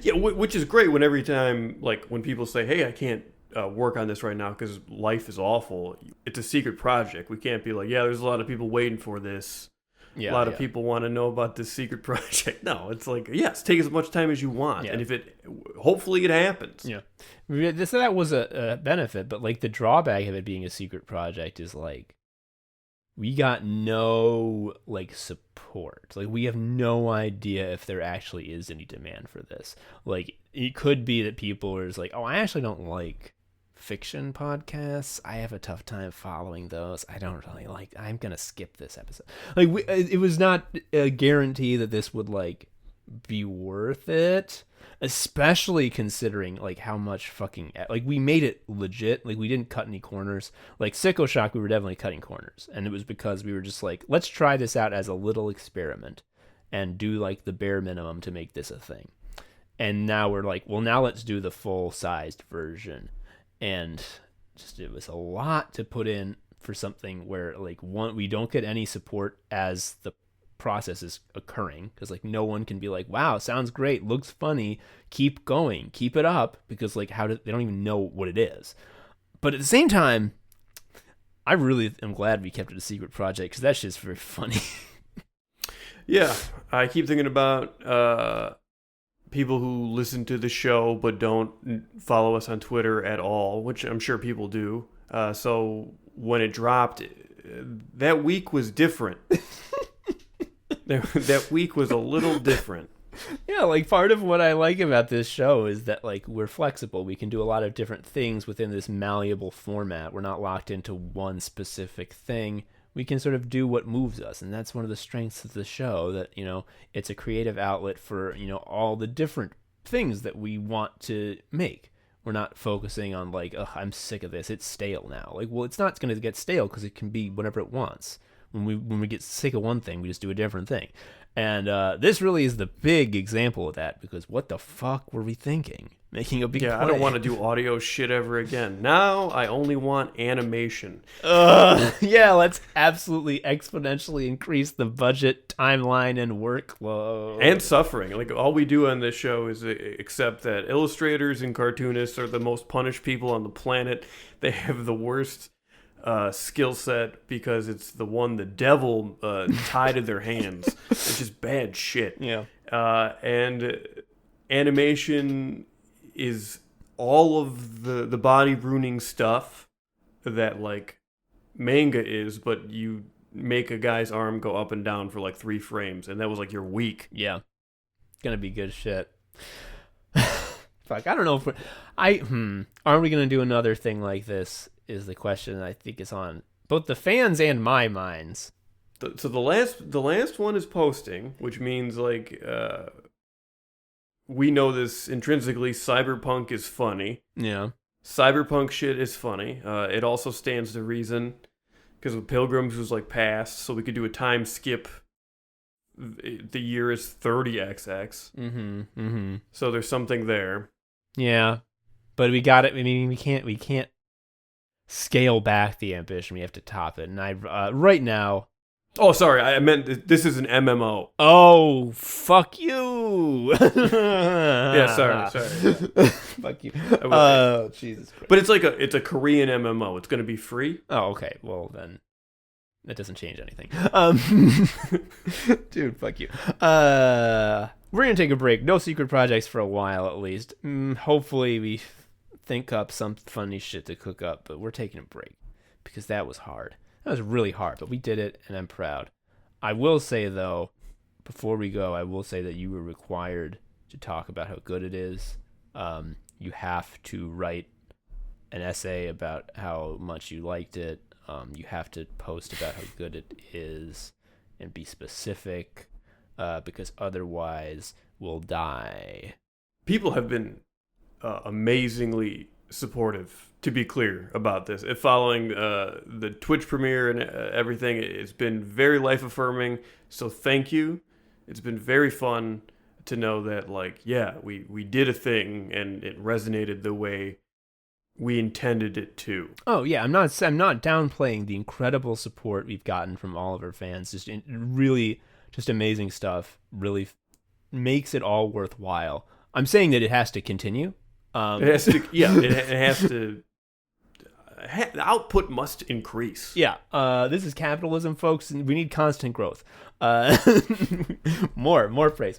Yeah, which is great when every time, like, when people say, hey, I can't work on this right now because life is awful. It's a secret project. We can't be like, yeah, there's a lot of people waiting for this. yeah, A lot of people want to know about this secret project. No, it's like, yes, take as much time as you want. Yeah. And hopefully it happens. Yeah, so that was a benefit, but like the drawback of it being a secret project is like we got no like support. Like we have no idea if there actually is any demand for this. Like it could be that people are just like, oh, I actually don't like fiction podcasts. I have a tough time following those. I don't really like. I'm gonna skip this episode. Like it was not a guarantee that this would like be worth it, especially considering like how much fucking like we made it legit. Like we didn't cut any corners. Like Sicko Shock, we were definitely cutting corners, and it was because we were just like, let's try this out as a little experiment and do like the bare minimum to make this a thing. And now we're like, well, now let's do the full sized version. And just it was a lot to put in for something where like we don't get any support as the process is occurring, because like no one can be like, wow, sounds great, looks funny, keep going, keep it up, because like they don't even know what it is. But at the same time, I really am glad we kept it a secret project, because that shit's very funny. Yeah, I keep thinking about people who listen to the show but don't follow us on Twitter at all, which I'm sure people do. So when it dropped, that week was different. That week was a little different. Yeah, like part of what I like about this show is that like we're flexible. We can do a lot of different things within this malleable format. We're not locked into one specific thing. We can sort of do what moves us, and that's one of the strengths of the show, that, you know, it's a creative outlet for, you know, all the different things that we want to make. We're not focusing on like, oh, I'm sick of this, it's stale now. Like, well, it's not going to get stale because it can be whatever it wants. When we get sick of one thing, we just do a different thing. And this really is the big example of that, because what the fuck were we thinking? Making a big play. I don't want to do audio shit ever again. Now I only want animation. Yeah, let's absolutely exponentially increase the budget, timeline, and workload. And suffering. Like, all we do on this show is accept that illustrators and cartoonists are the most punished people on the planet. They have the worst skill set because it's the one the devil tied to their hands. It's just bad shit. Yeah. And animation is all of the body ruining stuff that like manga is, but you make a guy's arm go up and down for like 3 frames, and that was like your week. Yeah. Gonna be good shit. Fuck, I don't know if aren't we gonna do another thing like this is the question I think is on both the fans and my minds. So the last one is posting, which means like we know this intrinsically. Cyberpunk is funny. Yeah. Cyberpunk shit is funny. It also stands to reason because with Pilgrims was like past, so we could do a time skip. The year is 30XX. So there's something there. Yeah, but we got it. I mean, we can't scale back the ambition. We have to top it. And I right now. Oh, sorry. I meant this is an MMO. Oh, fuck you. Yeah, sorry. Fuck you. Oh, Jesus Christ. But it's a Korean MMO. It's going to be free. Oh, okay. Well, then that doesn't change anything. Dude, fuck you. We're going to take a break. No secret projects for a while, at least. Hopefully we think up some funny shit to cook up, but we're taking a break because that was hard. That was really hard, but we did it, and I'm proud. I will say, though, before we go, I will say that you were required to talk about how good it is. You have to write an essay about how much you liked it. You have to post about how good it is and be specific, because otherwise we'll die. People have been amazingly supportive, to be clear, about this. Following the Twitch premiere and everything, it's been very life-affirming, so thank you. It's been very fun to know that, like, yeah, we did a thing and it resonated the way we intended it to. Oh yeah, I'm not downplaying the incredible support we've gotten from all of our fans. Really just amazing stuff. Really makes it all worthwhile. I'm saying that it has to continue. It has to, it has to. The output must increase. Yeah, this is capitalism, folks, and we need constant growth. More praise.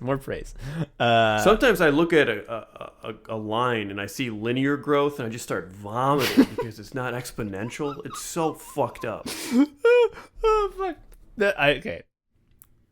Sometimes I look at a line and I see linear growth and I just start vomiting because it's not exponential. It's so fucked up. Oh fuck! Okay.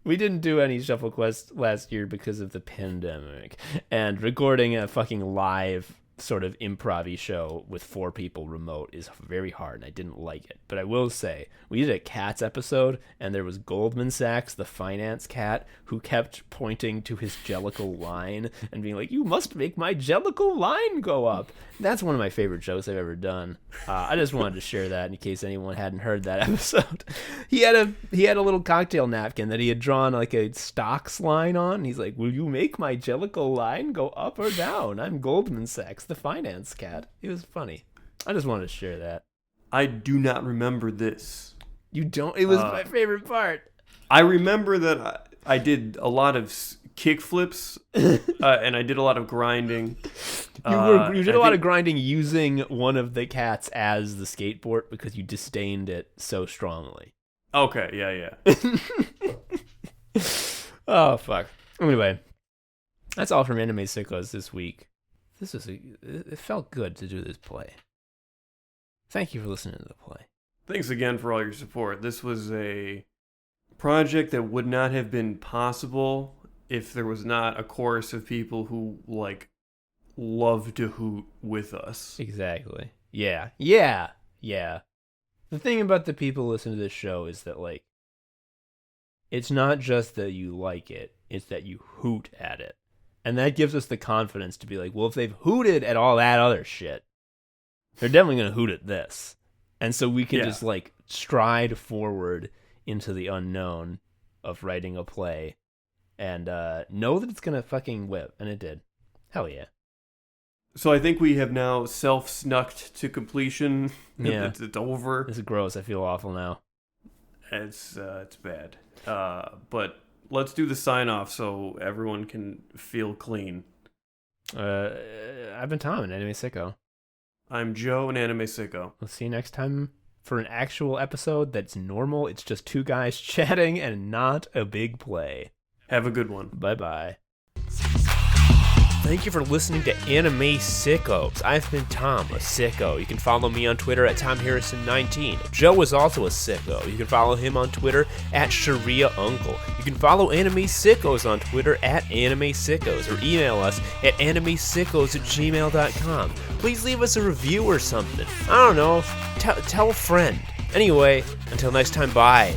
We didn't do any Shuffle Quest last year because of the pandemic, and recording a fucking live sort of improv-y show with 4 people remote is very hard, and I didn't like it. But I will say, we did a Cats episode, and there was Goldman Sachs, the finance cat, who kept pointing to his Jellicle line and being like, "You must make my Jellicle line go up." That's one of my favorite jokes I've ever done. I just wanted to share that in case anyone hadn't heard that episode. He had a little cocktail napkin that he had drawn like a stocks line on. He's like, "Will you make my Jellicle line go up or down? I'm Goldman Sachs, the finance cat." It was funny. I just wanted to share that. I do not remember this. You don't? It was my favorite part. I remember that I did a lot of kick flips and I did a lot of grinding. You did a lot of grinding using one of the cats as the skateboard because you disdained it so strongly. Okay, yeah. Oh, fuck. Anyway, that's all from Anime Sickos this week. It felt good to do this play. Thank you for listening to the play. Thanks again for all your support. This was a project that would not have been possible if there was not a chorus of people who, like, love to hoot with us. Exactly. Yeah. The thing about the people who listen to this show is that, like, it's not just that you like it, it's that you hoot at it. And that gives us the confidence to be like, well, if they've hooted at all that other shit, they're definitely going to hoot at this. And so we can just, like, stride forward into the unknown of writing a play and know that it's going to fucking whip. And it did. Hell yeah. So I think we have now self-snucked to completion. Yeah. It's over. This is gross. I feel awful now. It's bad. But let's do the sign-off so everyone can feel clean. I've been Tom, an Anime Sicko. I'm Joe, an Anime Sicko. We'll see you next time for an actual episode that's normal. It's just 2 guys chatting and not a big play. Have a good one. Bye-bye. Thank you for listening to Anime Sickos. I've been Tom, a sicko. You can follow me on Twitter at TomHarrison19. Joe is also a sicko. You can follow him on Twitter at ShariaUncle. You can follow Anime Sickos on Twitter at Anime Sickos or email us at animesickos@gmail.com. Please leave us a review or something. I don't know. Tell a friend. Anyway, until next time, bye.